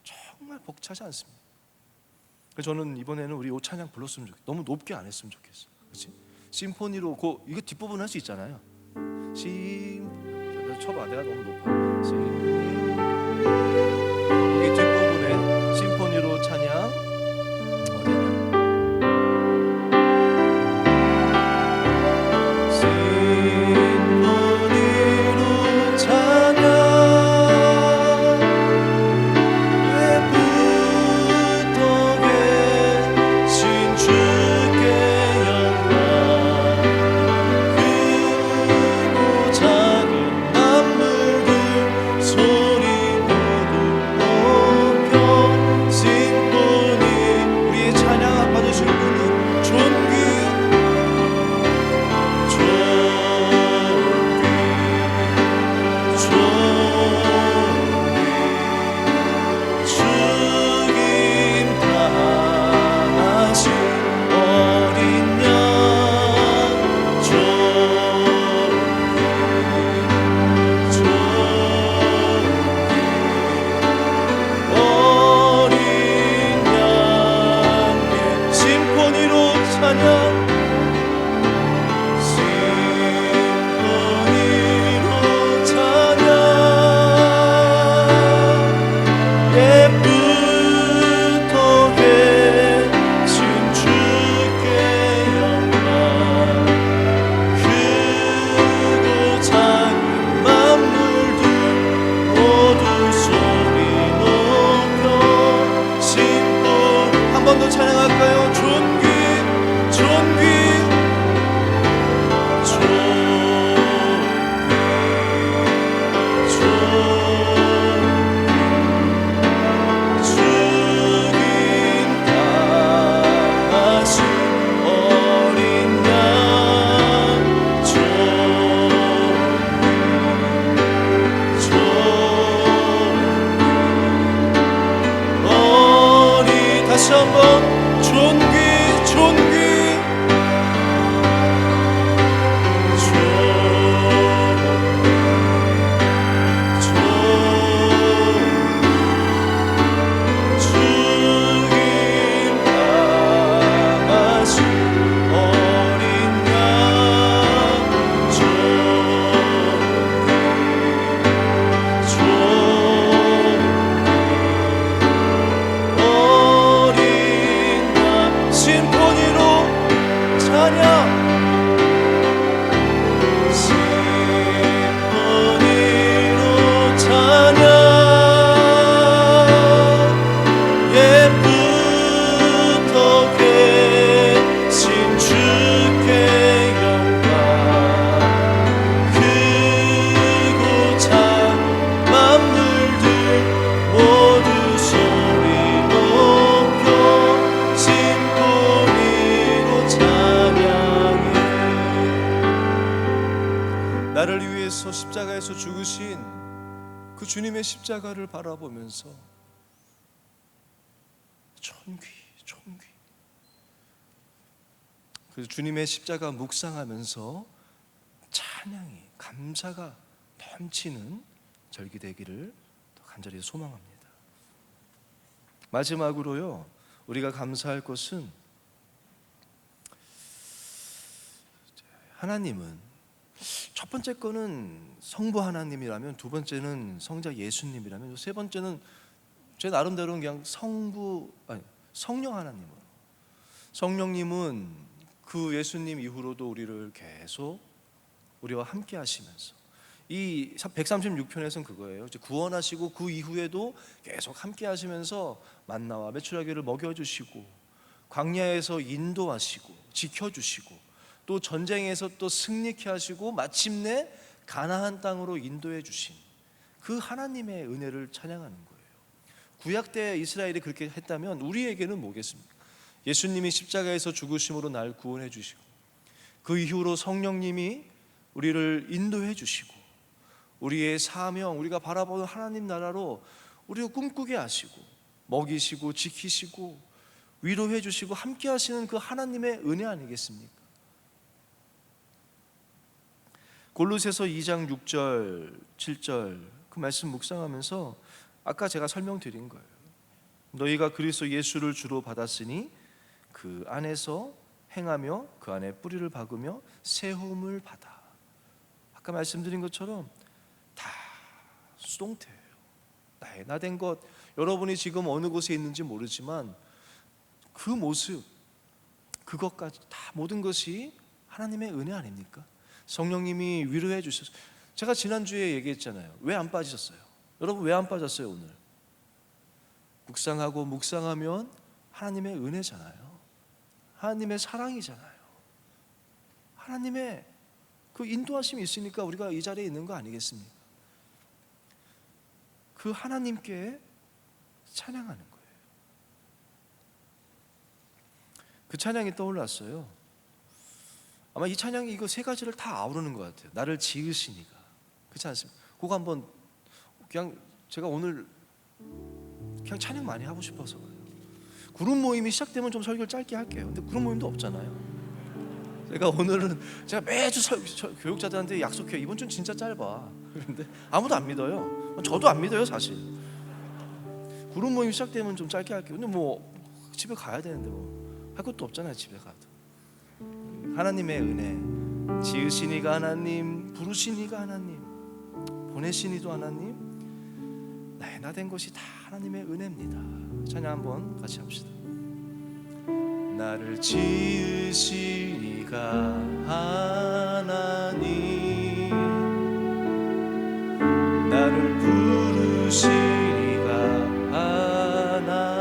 정말 벅차지 않습니다. 그래서 저는 이번에는 우리 이 찬양 불렀으면 좋겠어요. 너무 높게 안 했으면 좋겠어요. 그렇지? 심포니로 이거 뒷부분 할 수 있잖아요. 쳐봐, 내가 너무 높아. 여기 뒷부분에 심포니로 찬양 어디냐? 심포니로 찬양 그 주님의 십자가를 바라보면서 존귀 그 주님의 십자가 묵상하면서 찬양이, 감사가 넘치는 절기 되기를 간절히 소망합니다. 마지막으로요, 우리가 감사할 것은 하나님은 첫 번째 거는 성부 하나님이라면, 두 번째는 성자 예수님이라면, 세 번째는 제 나름대로는 그냥 성령 하나님으로, 성령님은 그 예수님 이후로도 우리를 계속 우리와 함께 하시면서, 이 136편에서는 그거예요. 이제 구원하시고 그 이후에도 계속 함께 하시면서 만나와 메추라기를 먹여주시고, 광야에서 인도하시고 지켜주시고, 또 전쟁에서 또 승리케 하시고, 마침내 가나안 땅으로 인도해 주신 그 하나님의 은혜를 찬양하는 거예요. 구약 때 이스라엘이 그렇게 했다면 우리에게는 뭐겠습니까? 예수님이 십자가에서 죽으심으로 날 구원해 주시고, 그 이후로 성령님이 우리를 인도해 주시고, 우리의 사명, 우리가 바라보는 하나님 나라로 우리를 꿈꾸게 하시고, 먹이시고 지키시고 위로해 주시고 함께 하시는 그 하나님의 은혜 아니겠습니까? 골로새서 2장 6절 7절 그 말씀 묵상하면서 아까 제가 설명드린 거예요. 너희가 그리스도 예수를 주로 받았으니 그 안에서 행하며 그 안에 뿌리를 박으며 세움을 받아. 아까 말씀드린 것처럼 다 수동태예요. 나의 나된 것, 여러분이 지금 어느 곳에 있는지 모르지만 그 모습, 그것까지 다 모든 것이 하나님의 은혜 아닙니까? 성령님이 위로해 주셔서, 제가 지난주에 얘기했잖아요. 왜 안 빠지셨어요? 여러분 왜 안 빠졌어요? 오늘 묵상하고 묵상하면 하나님의 은혜잖아요. 하나님의 사랑이잖아요. 하나님의 그 인도하심이 있으니까 우리가 이 자리에 있는 거 아니겠습니까? 그 하나님께 찬양하는 거예요. 그 찬양이 떠올랐어요. 아마 이 찬양이 이거 세 가지를 다 아우르는 것 같아요. 나를 지으시니가, 그렇지 않습니까? 그거 한번 그냥 제가 오늘 그냥 찬양 많이 하고 싶어서 그래요. 그룹 모임이 시작되면 좀 설교를 짧게 할게요. 근데 그룹 모임도 없잖아요. 제가 오늘은 제가 매주 교육자들한테 약속해요. 이번 주는 진짜 짧아. 그런데 아무도 안 믿어요. 저도 안 믿어요 사실. 그룹 모임 시작되면 좀 짧게 할게요. 근데 뭐 집에 가야 되는데 뭐 할 것도 없잖아요. 집에 가도. 하나님의 은혜, 지으시니가 하나님, 부르시니가 하나님, 보내시니도 하나님, 나의 나된 것이 다 하나님의 은혜입니다. 찬양 한번 같이 합시다. 나를 지으시니가 하나님, 나를 부르시니가 하나님,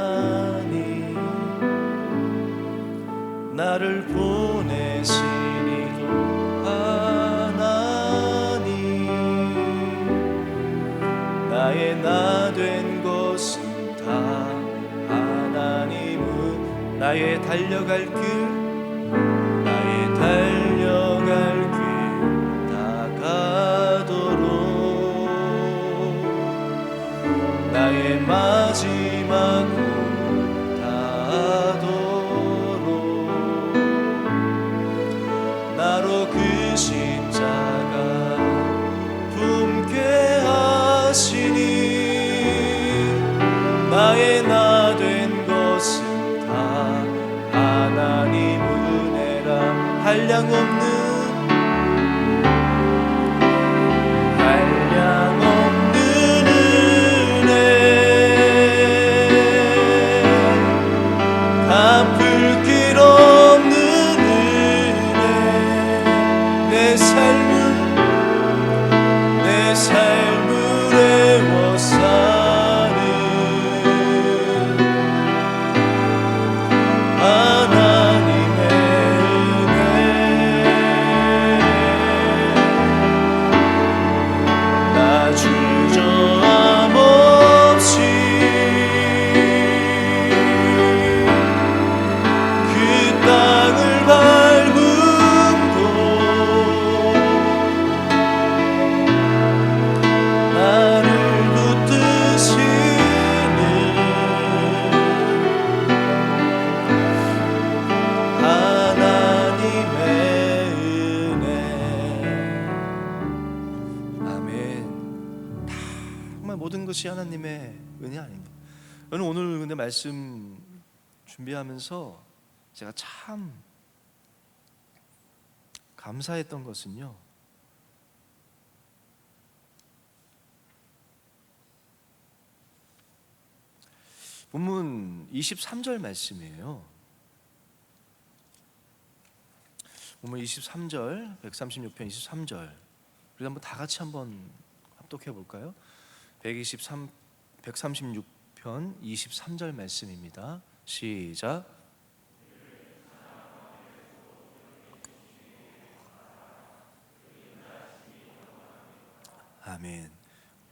나를 보내시니도 하나님, 나의 나 된 것은 다 하나님은, 나의 달려갈 길, 나의 달려갈 길 다 가도록, 나의 마지막 다하도록, 나로 그 십자가 품게 하시니, 나의 나 된 것은 다 하나님 은혜라. 한량없는 은혜, 갚을 길 없는 은혜, 내 삶을 애워 사는 하나님의 은혜, 역시 하나님의 은혜 아닙니까? 저는 오늘 근데 말씀 준비하면서 제가 참 감사했던 것은요, 본문 23절 말씀이에요. 본문 23절, 136편 23절. 우리 한번 다 같이 한번 합독해 볼까요? 136편 23절 말씀입니다. 시작. 아멘.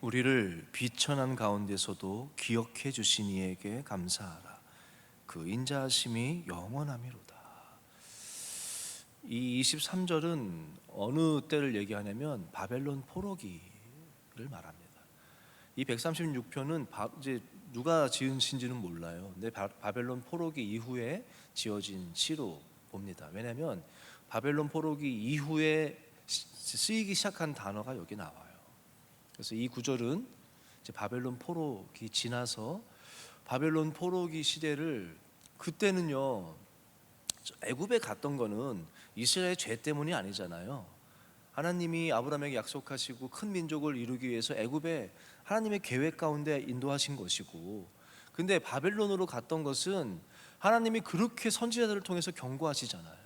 우리를 비천한 가운데서도 기억해 주신 이에게 감사하라. 그 인자하심이 영원함이로다. 이 23절은 어느 때를 얘기하냐면 바벨론 포로기를 말합니다. 이 136편은 이제 누가 지으신지는 몰라요. 근데 바벨론 포로기 이후에 지어진 시로 봅니다. 왜냐하면 바벨론 포로기 이후에 쓰이기 시작한 단어가 여기 나와요. 그래서 이 구절은 이제 바벨론 포로기 지나서 바벨론 포로기 시대를, 그때는요 애굽에 갔던 거는 이스라엘 죄 때문이 아니잖아요. 하나님이 아브라함에게 약속하시고 큰 민족을 이루기 위해서 애굽에 하나님의 계획 가운데 인도하신 것이고, 근데 바벨론으로 갔던 것은 하나님이 그렇게 선지자들을 통해서 경고하시잖아요.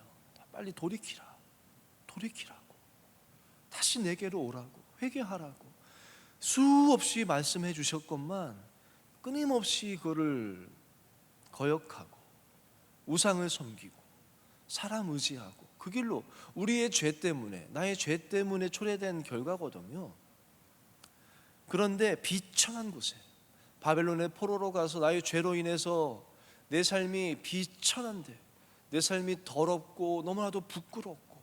빨리 돌이키라고, 다시 내게로 오라고, 회개하라고 수없이 말씀해 주셨건만 끊임없이 그거를 거역하고 우상을 섬기고 사람 의지하고 그 길로, 우리의 죄 때문에, 나의 죄 때문에 초래된 결과거든요. 그런데 비천한 곳에, 바벨론의 포로로 가서 나의 죄로 인해서 내 삶이 비천한데, 내 삶이 더럽고 너무나도 부끄럽고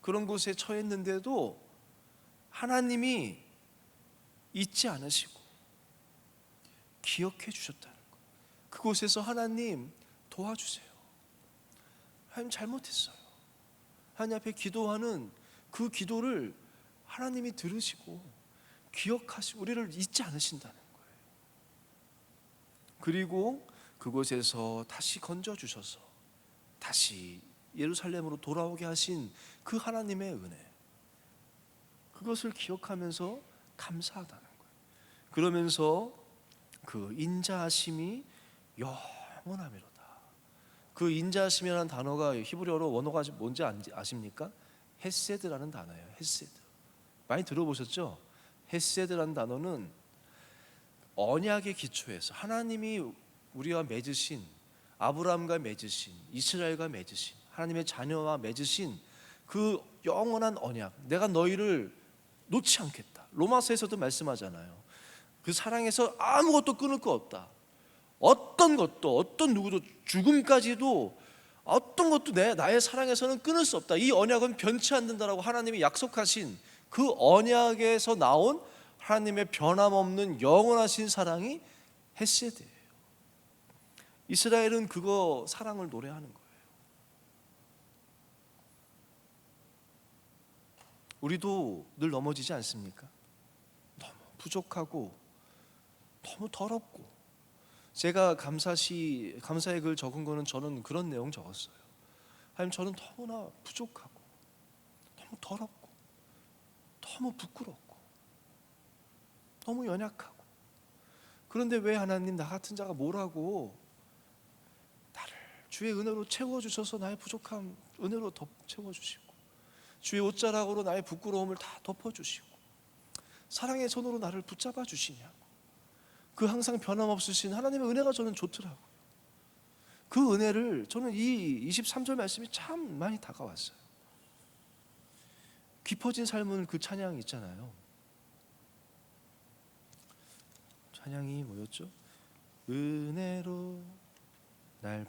그런 곳에 처했는데도 하나님이 잊지 않으시고 기억해 주셨다는 것. 그곳에서 하나님 도와주세요. 하나님 잘못했어요. 하나님 앞에 기도하는 그 기도를 하나님이 들으시고 기억하시고 우리를 잊지 않으신다는 거예요. 그리고 그곳에서 다시 건져주셔서 다시 예루살렘으로 돌아오게 하신 그 하나님의 은혜, 그것을 기억하면서 감사하다는 거예요. 그러면서 그 인자하심이 영원함이로다. 그 인자하심이라는 단어가 히브리어로 원어가 뭔지 아십니까? 헤세드라는 단어예요. 헤세드. 많이 들어보셨죠? 헤세드라는 단어는 언약의 기초에서 하나님이 우리와 맺으신, 아브라함과 맺으신, 이스라엘과 맺으신, 하나님의 자녀와 맺으신 그 영원한 언약, 내가 너희를 놓지 않겠다. 로마서에서도 말씀하잖아요. 그 사랑에서 아무것도 끊을 거 없다. 어떤 것도, 어떤 누구도, 죽음까지도 어떤 것도 나의 사랑에서는 끊을 수 없다. 이 언약은 변치 않는다라고 하나님이 약속하신 그 언약에서 나온 하나님의 변함없는 영원하신 사랑이 헤세드예요. 이스라엘은 그거 사랑을 노래하는 거예요. 우리도 늘 넘어지지 않습니까? 너무 부족하고 너무 더럽고. 제가 감사의 글 적은 거는 저는 그런 내용 적었어요. 하나님, 저는 너무나 부족하고 너무 더럽고 너무 부끄럽고 너무 연약하고, 그런데 왜 하나님 나 같은 자가 뭐라고 나를 주의 은혜로 채워주셔서 나의 부족함 은혜로 채워주시고 주의 옷자락으로 나의 부끄러움을 다 덮어주시고 사랑의 손으로 나를 붙잡아 주시냐고. 그 항상 변함없으신 하나님의 은혜가 저는 좋더라고요. 그 은혜를 저는 이 23절 말씀이 참 많이 다가왔어요. 깊어진 삶은 그 찬양이 있잖아요. 찬양이 뭐였죠? 은혜로 날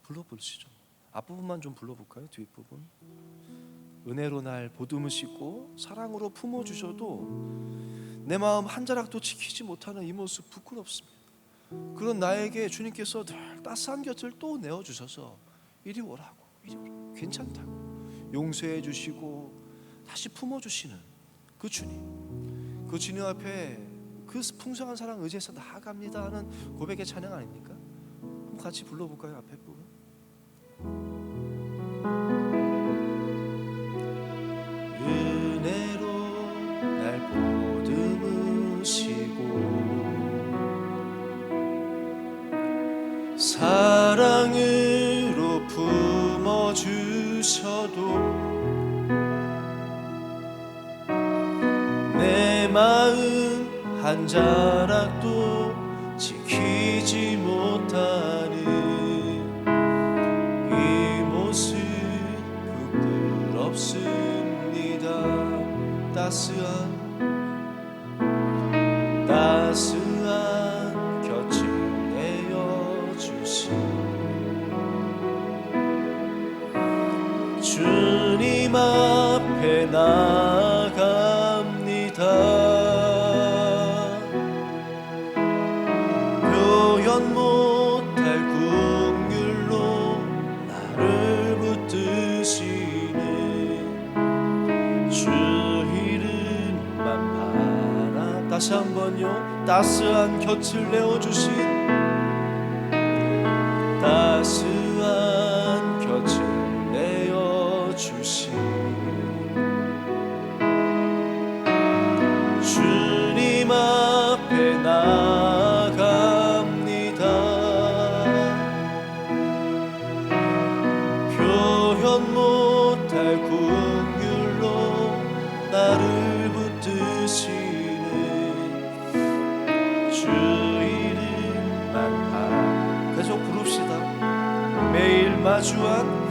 불러보시죠. 앞부분만 좀 불러볼까요? 뒷부분. 은혜로 날 보듬으시고 사랑으로 품어주셔도 내 마음 한 자락도 지키지 못하는 이 모습 부끄럽습니다. 그런 나에게 주님께서 늘 따스한 곁을 또 내어주셔서 이리 오라고, 이리 오라고, 괜찮다고 용서해 주시고 다시 품어주시는 그 주님, 그 주님 앞에 그 풍성한 사랑 의지해서 나아갑니다 하는 고백의 찬양 아닙니까? 한번 같이 불러볼까요? 앞에 부분. 은혜로 날 보듬으시고 사랑으로 품어주셔도 내 마음 한 자락도 지키지 못하는 이 모습 부끄럽습니다. 따스한 곁을 내어주신 주님 앞에 나아갑니다. 표현 못할 긍휼로 나를 붙드시는 주 이름만 바라. 다시 한번요. 따스한 곁을 내어주신 따스한 곁을 내어주신 주님 앞에 나아갑니다. 표현 못할 긍휼로 나를 붙드시는 주 이름만 바라. 계속 부릅시다. 매일 마주한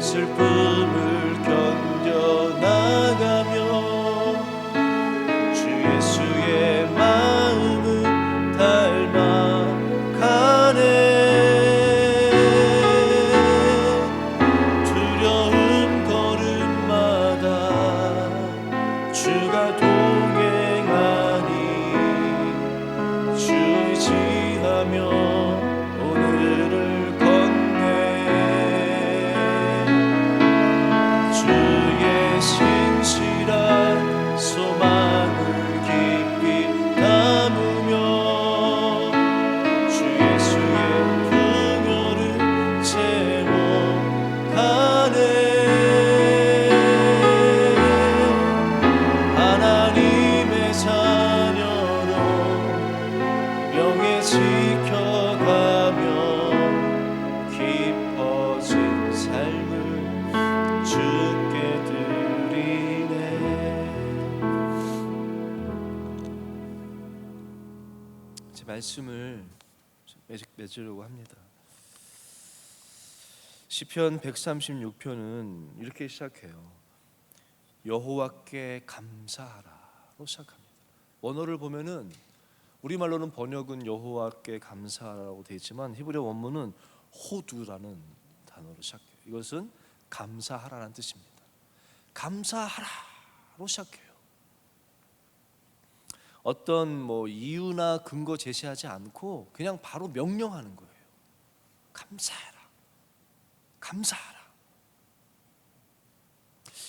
슬픔을 견뎌나가며 주 예수의 마음을 닮아가네. 두려운 걸음마다 주가 동행하니 주 의지하며 오늘을 신실한 소망을 깊이 담으며 주 예수의 풍요를 채워가네. 하나님의 자녀로 명예 지켜가며 깊어진 삶을 주께 드리네. 제 말씀을 맺으려고 합니다. 시편 136편은 이렇게 시작해요. 여호와께 감사하라로 시작합니다. 원어를 보면은 우리말로는 번역은 여호와께 감사하라고 되어 있지만 히브리어 원문은 호두라는 단어로 시작해요. 이것은 감사하라는 뜻입니다. 감사하라로 시작해요. 어떤 이유나 근거 제시하지 않고 그냥 바로 명령하는 거예요. 감사해라. 감사하라.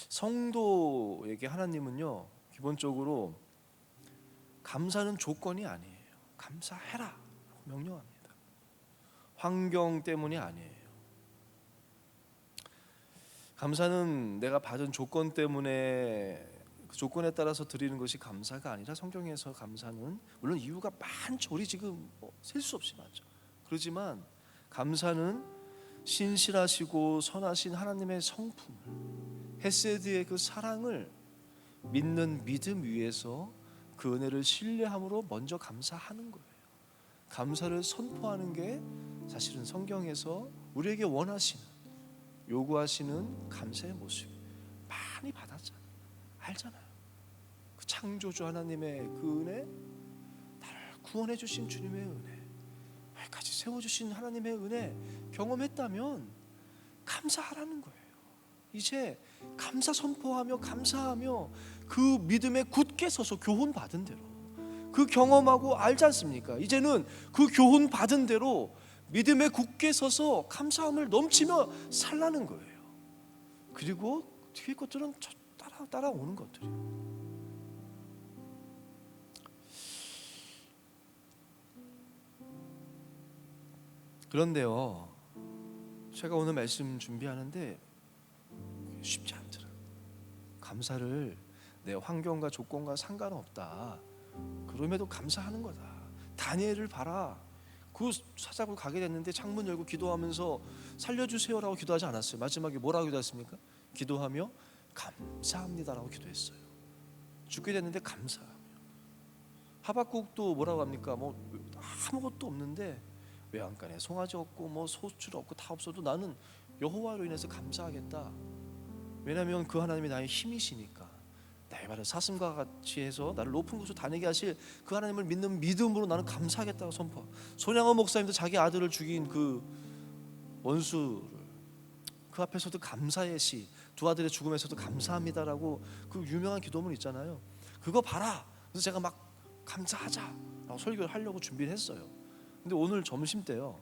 성도에게 하나님은요, 기본적으로 감사는 조건이 아니에요. 감사해라 명령합니다. 환경 때문이 아니에요. 감사는 내가 받은 조건 때문에 그 조건에 따라서 드리는 것이 감사가 아니라, 성경에서 감사는 물론 이유가 많죠. 우리 지금 셀 수 없이 많죠. 그렇지만 감사는 신실하시고 선하신 하나님의 성품을, 헤세드의 그 사랑을 믿는 믿음 위에서 그 은혜를 신뢰함으로 먼저 감사하는 거예요. 감사를 선포하는 게 사실은 성경에서 우리에게 원하시는, 요구하시는 감사의 모습 많이 받았잖아요. 알잖아요. 그 창조주 하나님의 그 은혜, 나를 구원해 주신 주님의 은혜, 여기까지 세워주신 하나님의 은혜 경험했다면 감사하라는 거예요. 이제 감사 선포하며 감사하며 그 믿음에 굳게 서서 교훈 받은 대로, 그 경험하고 알지 않습니까? 이제는 그 교훈 받은 대로 믿음에 굳게 서서 감사함을 넘치며 살라는 거예요. 그리고 뒤에 것들은 따라 따라오는 것들이. 그런데요, 제가 오늘 말씀 준비하는데 쉽지 않더라고요. 감사를 내 환경과 조건과 상관없다. 그럼에도 감사하는 거다. 다니엘을 봐라. 그 사자굴 가게 됐는데 창문 열고 기도하면서 살려주세요라고 기도하지 않았어요. 마지막에 뭐라고 기도했습니까? 기도하며 감사합니다라고 기도했어요. 죽게 됐는데 감사하며. 하박국도 뭐라고 합니까? 뭐 아무것도 없는데 외양간에 송아지 없고 뭐 소출 없고 다 없어도 나는 여호와로 인해서 감사하겠다. 왜냐하면 그 하나님이 나의 힘이시니까. 나의 발을 사슴과 같이 해서 나를 높은 곳으로 다니게 하실 그 하나님을 믿는 믿음으로 나는 감사하겠다고 선포. 손양원 목사님도 자기 아들을 죽인 그 원수를 그 앞에서도 감사의 시, 두 아들의 죽음에서도 감사합니다라고 그 유명한 기도문 있잖아요. 그거 봐라. 그래서 제가 막 감사하자라고 설교를 하려고 준비를 했어요. 근데 오늘 점심 때요,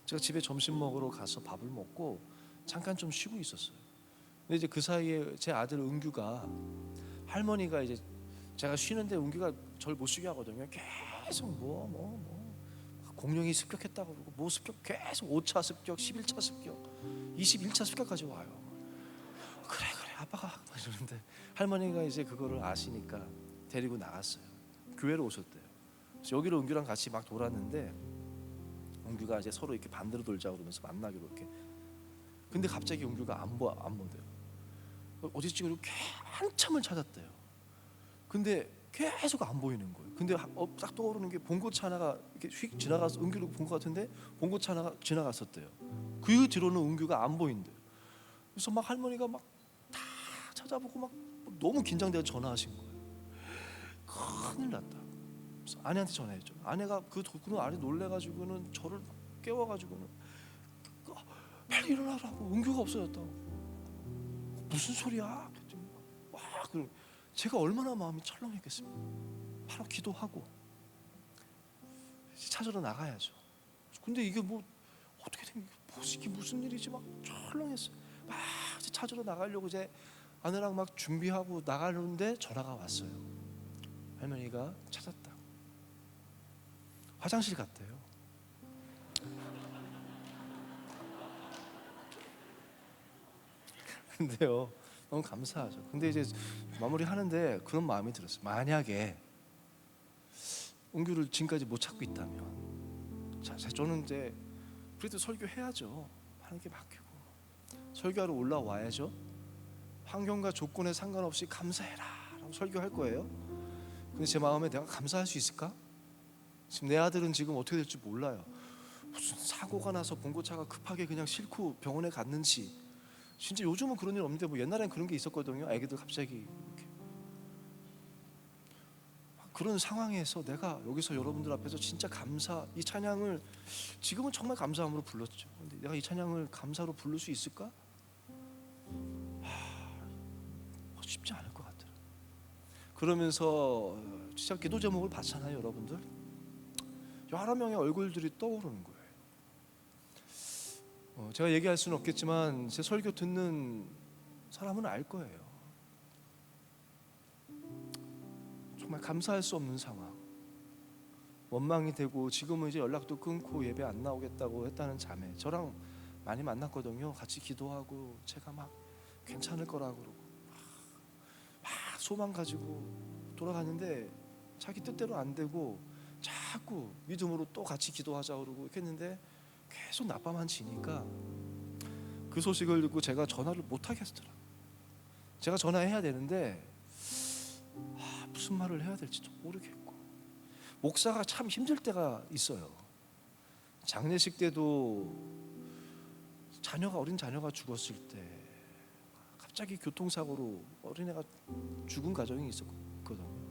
제가 집에 점심 먹으러 가서 밥을 먹고 잠깐 좀 쉬고 있었어요. 근데 이제 그 사이에 제 아들 은규가, 할머니가 이제 제가 쉬는데 은규가 저를 못 쉬게 하거든요. 계속 공룡이 습격했다고 그러고 뭐 습격 계속 5차 습격, 11차 습격, 21차 습격까지 와요. 그래 아빠가 이러는데 할머니가 이제 그거를 아시니까 데리고 나갔어요. 교회로 오셨대요. 그래서 여기로 은규랑 같이 막 돌았는데 은규가 이제 서로 이렇게 반대로 돌자 그러면서 만나기로 이렇게. 근데 갑자기 은규가 안 보대요. 어디 찍으려 한참을 찾았대요. 근데 계속 안 보이는 거예요. 근데 딱 떠오르는 게 봉고차 하나가 이렇게 휙 지나가서 은규를 본 것 같은데 봉고차 하나가 지나갔었대요. 그 뒤로는 은규가 안 보인대요. 그래서 막 할머니가 막 다 찾아보고 막 너무 긴장돼서 전화하신 거예요. 큰일 났다. 그래서 아내한테 전화했죠. 아내가 그런 아내 놀래가지고는 저를 깨워가지고는 빨리 일어나라고, 은규가 없어졌다고. 무슨 소리야? 그랬더니 그럼 제가 얼마나 마음이 철렁했겠습니까? 바로 기도하고 찾으러 나가야죠. 근데 이게 뭐 어떻게 된 이게 무슨 일이지? 막 철렁했어요. 막 찾으러 나가려고 이제 아내랑 막 준비하고 나가는데 전화가 왔어요. 할머니가 찾았다. 화장실 갔대요. 근데요, 너무 감사하죠. 근데 이제 마무리하는데 그런 마음이 들었어요. 만약에 은규를 지금까지 못 찾고 있다면, 자, 저는 이제 그래도 설교해야죠. 하나님께 맡기고 설교하러 올라와야죠. 환경과 조건에 상관없이 감사해라 라고 설교할 거예요. 근데 제 마음에 내가 감사할 수 있을까? 지금 내 아들은 지금 어떻게 될지 몰라요. 무슨 사고가 나서 봉고차가 급하게 그냥 싣고 병원에 갔는지, 진짜 요즘은 그런 일 없는데 뭐 옛날엔 그런 게 있었거든요. 애기들 갑자기 이렇게. 그런 상황에서 내가 여기서 여러분들 앞에서 진짜 감사, 이 찬양을 지금은 정말 감사함으로 불렀죠. 근데 내가 이 찬양을 감사로 부를 수 있을까? 쉽지 않을 것 같아요. 그러면서 진짜 기도 제목을 봤잖아요, 여러분들. 여러 명의 얼굴들이 떠오르는 거예요. 제가 얘기할 수는 없겠지만 제 설교 듣는 사람은 알 거예요. 정말 감사할 수 없는 상황, 원망이 되고 지금은 이제 연락도 끊고 예배 안 나오겠다고 했다는 자매, 저랑 많이 만났거든요. 같이 기도하고 제가 막 괜찮을 거라고 그러고 막 소망 가지고 돌아가는데 자기 뜻대로 안 되고 자꾸 믿음으로 또 같이 기도하자 그러고 이렇게 했는데 계속 나빠만 지니까 그 소식을 듣고 제가 전화를 못 하겠더라. 제가 전화해야 되는데 무슨 말을 해야 될지도 모르겠고, 목사가 참 힘들 때가 있어요. 장례식 때도 어린 자녀가 죽었을 때 갑자기 교통사고로 어린애가 죽은 가정이 있었거든요.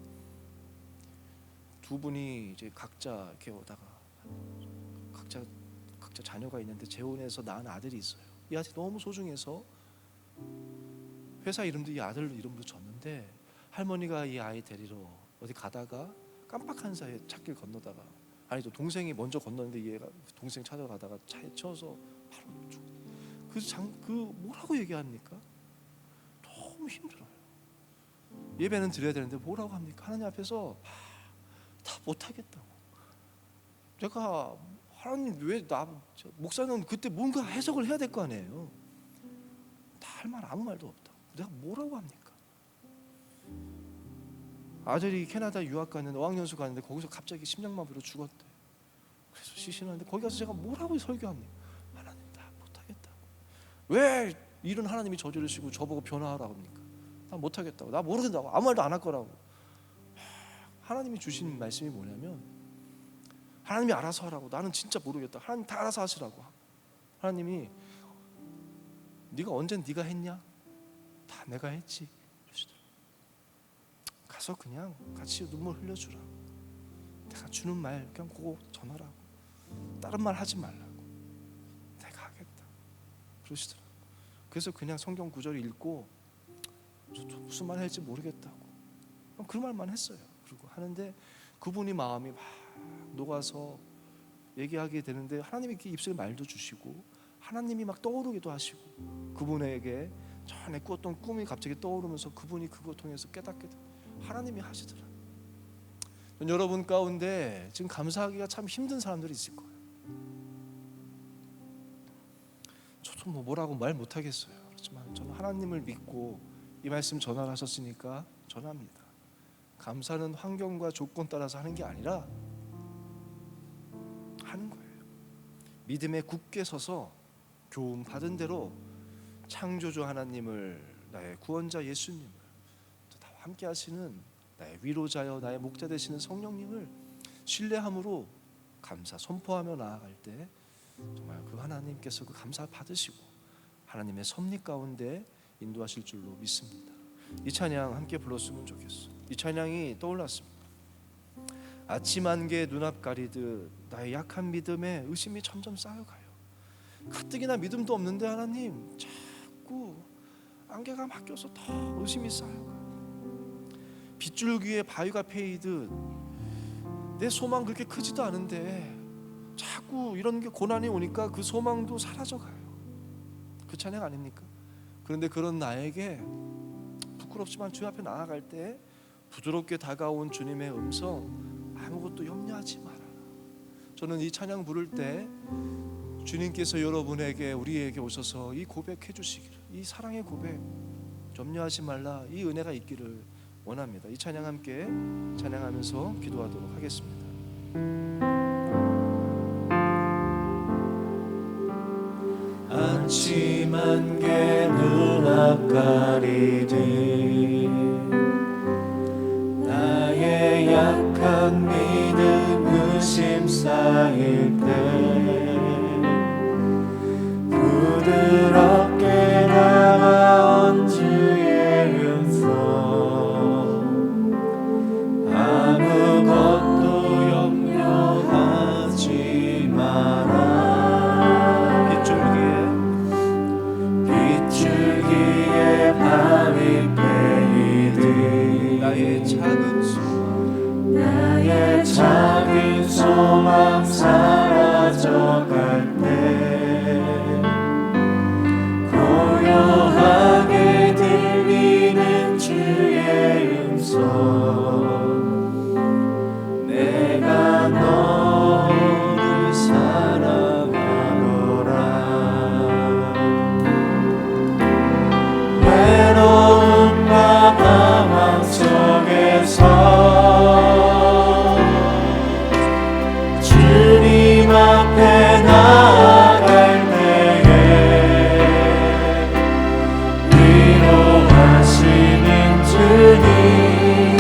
두 분이 이제 각자 이렇게 오다가 각자 자녀가 있는데 재혼해서 낳은 아들이 있어요. 이 아들이 너무 소중해서 회사 이름도 이 아들 이름으로 줬는데, 할머니가 이 아이 데리러 어디 가다가 깜빡한 사이에 찾길 건너다가, 아니죠, 동생이 먼저 건너는데 얘가 동생 찾아가다가 차에 쳐서 바로 죽었어요. 그 뭐라고 얘기합니까? 너무 힘들어요. 예배는 드려야 되는데 뭐라고 합니까? 하나님 앞에서 다 못하겠다고. 제가 하나님 왜 목사는 그때 뭔가 해석을 해야 될 거 아니에요. 다 할 말 아무 말도 없다. 내가 뭐라고 합니까? 아들이 캐나다 유학 갔는데 어학연수 갔는데 거기서 갑자기 심장마비로 죽었대. 그래서 시신하는데 거기 가서 제가 뭐라고 설교합니까? 하나님 다 못하겠다고. 왜 이런 하나님이 저지르시고 저보고 변화하라고 합니까? 나 못하겠다고. 나 모르겠다고. 아무 말도 안 할 거라고. 하나님이 주신 말씀이 뭐냐면 하나님이 알아서 하라고. 나는 진짜 모르겠다. 하나님 다 알아서 하시라고. 하나님이 네가 언젠 네가 했냐? 다 내가 했지. 가서 그냥 같이 눈물 흘려주라. 내가 주는 말 그냥 그거 전하라고. 다른 말 하지 말라고. 내가 하겠다. 그러시더라고. 그래서 그냥 성경 구절 읽고 저 무슨 말 할지 모르겠다고 그 말만 했어요. 그리고 하는데 그분이 마음이 막 녹아서 얘기하게 되는데 하나님이 이렇게 입술에 말도 주시고 하나님이 막 떠오르기도 하시고 그분에게 전에 꾸었던 꿈이 갑자기 떠오르면서 그분이 그거 통해서 깨닫게 돼. 하나님이 하시더라. 여러분 가운데 지금 감사하기가 참 힘든 사람들이 있을 거예요. 저도 뭐라고 말 못하겠어요. 그렇지만 저는 하나님을 믿고 이 말씀 전화를 하셨으니까 전합니다. 감사는 환경과 조건 따라서 하는 게 아니라 하는 거예요. 믿음에 굳게 서서 교훈 받은 대로 창조주 하나님을, 나의 구원자 예수님을, 또 나와 함께 하시는 나의 위로자여 나의 목자 되시는 성령님을 신뢰함으로 감사 선포하며 나아갈 때 정말 그 하나님께서 그 감사 받으시고 하나님의 섭리 가운데 인도하실 줄로 믿습니다. 이 찬양 함께 불렀으면 좋겠어. 이 찬양이 떠올랐습니다. 아침 안개 눈앞 가리듯 나의 약한 믿음에 의심이 점점 쌓여가요. 가뜩이나 믿음도 없는데 하나님 자꾸 안개가 막혀서 더 의심이 쌓여가요. 빗줄기에 바위가 패이듯 내 소망 그렇게 크지도 않은데 자꾸 이런 게 고난이 오니까 그 소망도 사라져가요. 그 찬양 아닙니까? 그런데 그런 나에게 부끄럽지만 주 앞에 나아갈 때 부드럽게 다가온 주님의 음성, 아무것도 염려하지 마라. 저는 이 찬양 부를 때 주님께서 여러분에게, 우리에게 오셔서 이 고백해 주시기를, 이 사랑의 고백, 염려하지 말라, 이 은혜가 있기를 원합니다. 이 찬양 함께 찬양하면서 기도하도록 하겠습니다. 아침 안개 눈앞 가리듯 나의 약한 믿음 의심 쌓일 때 부드럽게 다가온 주의 음성, 아무것도 염려하지 마라. 빗줄기에 바위 패이듯 나의 작은 소망 사라져갈 때 고요하게 들리는 주의 음성, 내가 너를 사랑하노라. 외로움과 방황 속에서 주님 앞에 나아갈 때에 위로하시는 주님,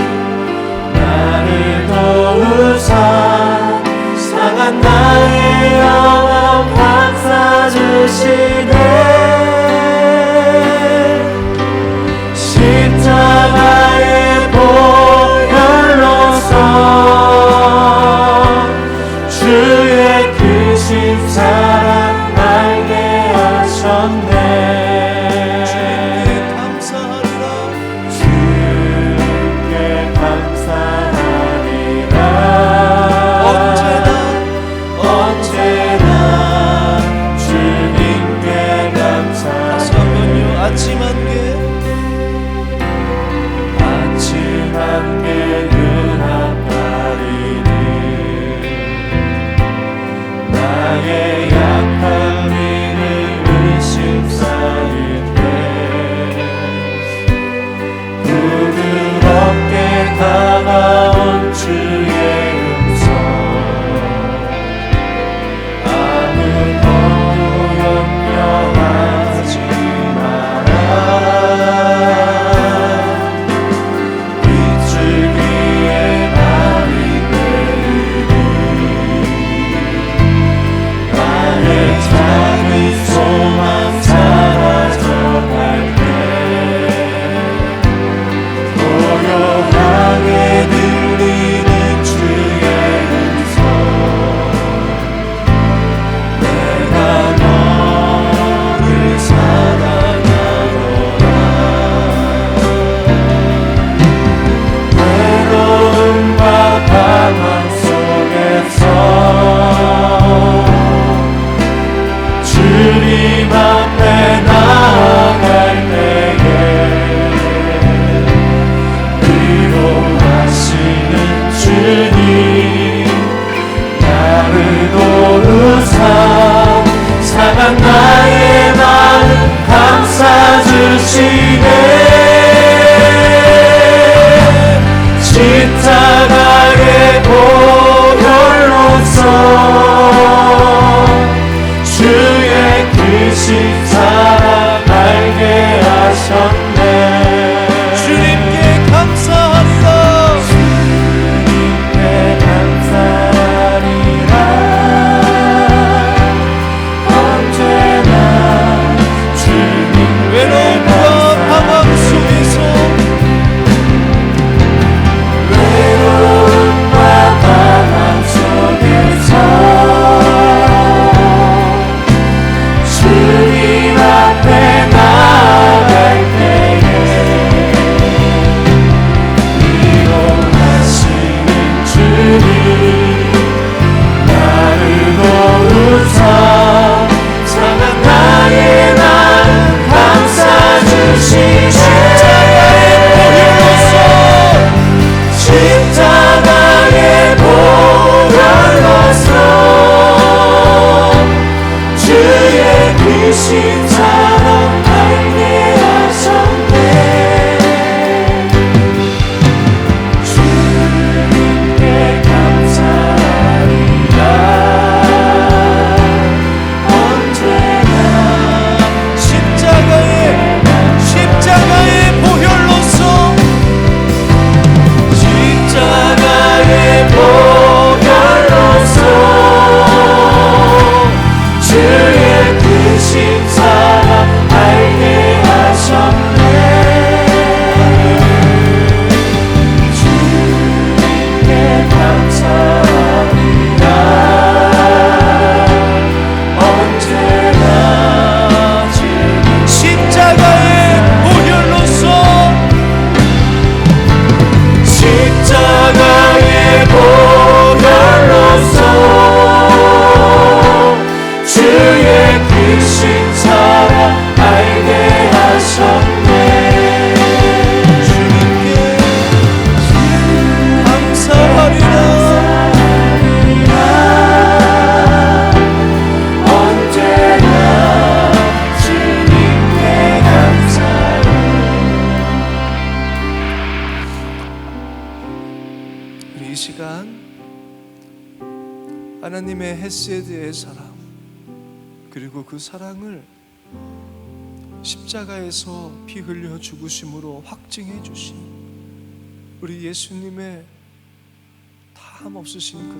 주의 크신 사랑 알게 하셨네. 주님께 감사하리라. 주님께 감사하리라. 언제나 주님께 외로움과 방황 속에서 외로움과 방황 속에서 주님 앞에 나아갈 때에 위로하시는 주님 나를 도우사 상한 나의 마음 감싸 주시네. 십자가의 보혈로서 주의 크신 사랑 알게 하셨네. 주님께 감사하리라. 언제나 십자가의 보혈로서 십자가의 보혈로서 주의 크신 사랑 알게 하셨네. 주님께 감사합니다. 언제나 주님 십자가의 보혈로서 십자가의 보혈로서 주의 크신 사랑 알게 하셨네. 주님께 감사하리라. 언제나 주님께 감사해. 우리 이 시간 하나님의 헤세드의 사랑, 그리고 그 사랑을 십자가에서 피 흘려 죽으심으로 확증해 주신 우리 예수님의 다함 없으신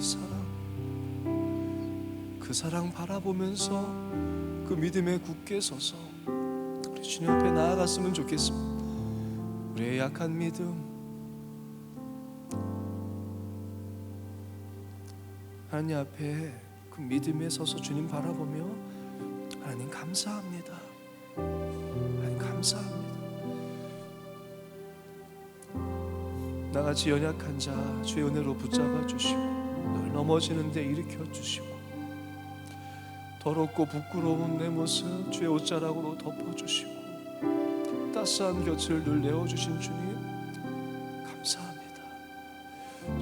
그 사랑 바라보면서 그 믿음에 굳게 서서 우리 주님 앞에 나아갔으면 좋겠습니다. 우리의 약한 믿음, 하나님 앞에 그 믿음에 서서 주님 바라보며 하나님 감사합니다. 하나님 감사합니다. 나같이 연약한 자 주의 은혜로 붙잡아 주시고 늘 넘어지는 데 일으켜 주시고 더럽고 부끄러운 내 모습 주의 옷자락으로 덮어주시고 따스한 곁을 늘 내어주신 주님 감사합니다.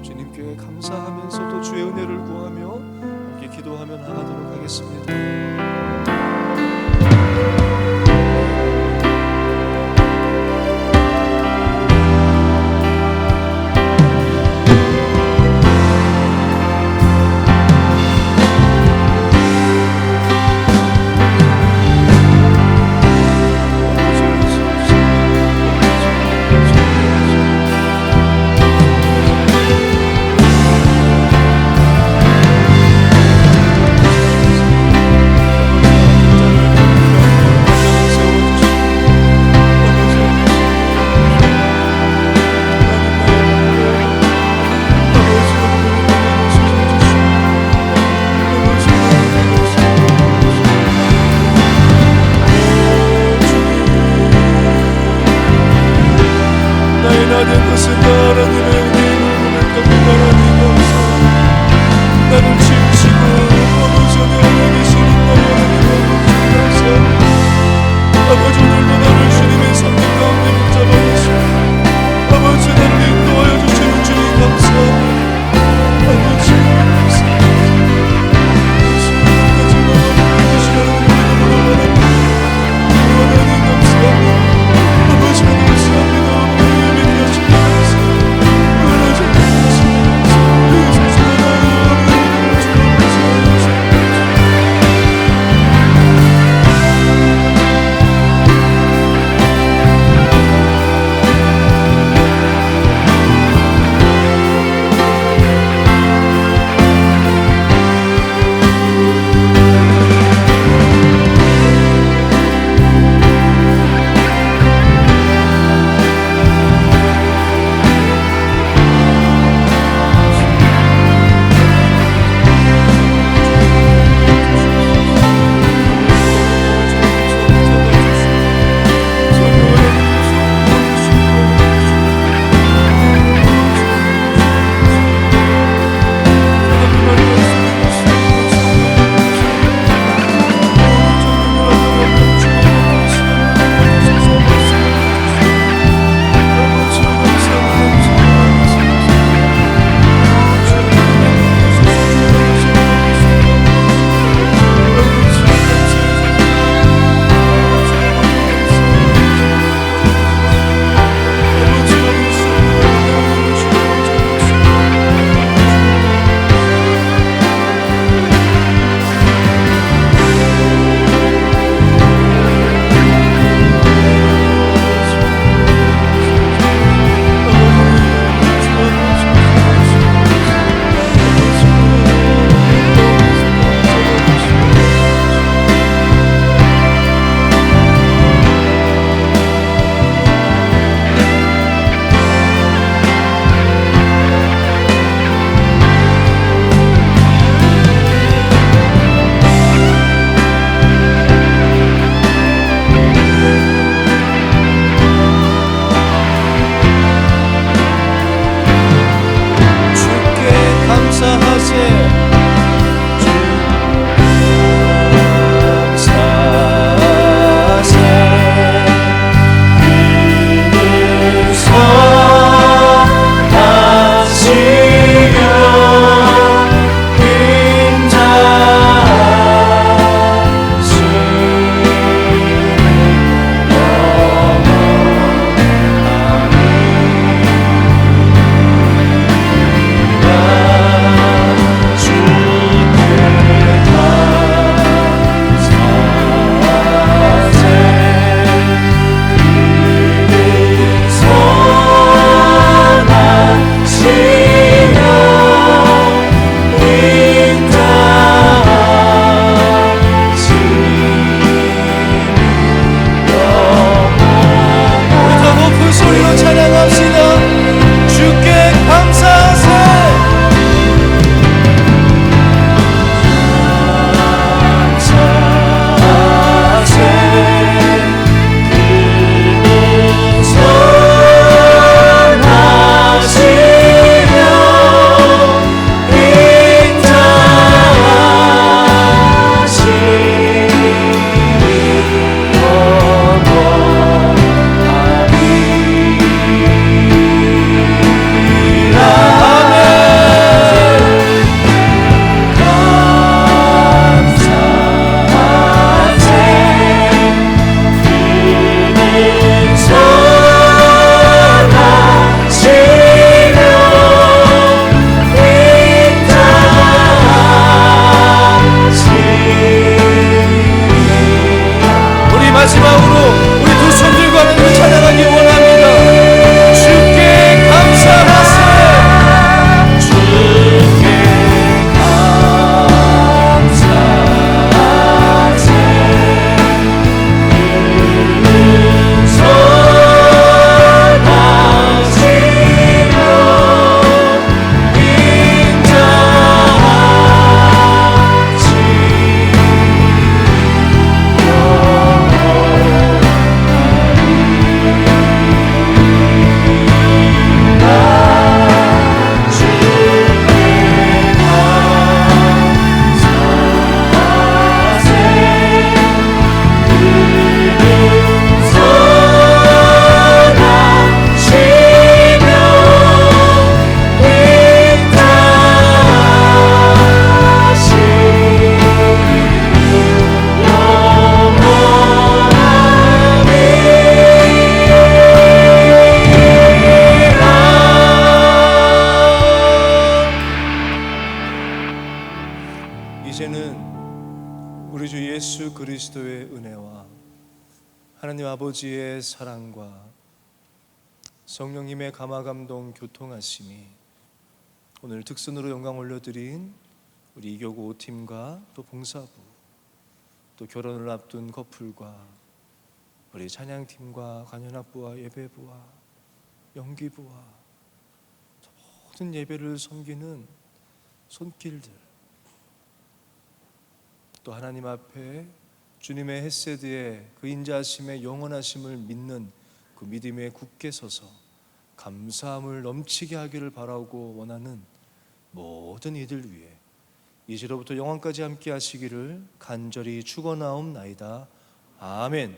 주님께 감사하면서도 주의 은혜를 구하며 함께 기도하며 나가도록 하겠습니다. 그리스도의 은혜와 하나님 아버지의 사랑과 성령님의 감화감동 교통하심이 오늘 특선으로 영광 올려드린 우리 이교구 5팀과 또 봉사부, 또 결혼을 앞둔 커플과 우리 찬양팀과 관현악부와 예배부와 연기부와 모든 예배를 섬기는 손길들, 또 하나님 앞에 주님의 헤세드의 그 인자하심의 영원하심을 믿는 그 믿음에 굳게 서서 감사함을 넘치게 하기를 바라고 원하는 모든 이들 위해 이제로부터 영원까지 함께 하시기를 간절히 축원하옵나이다. 아멘.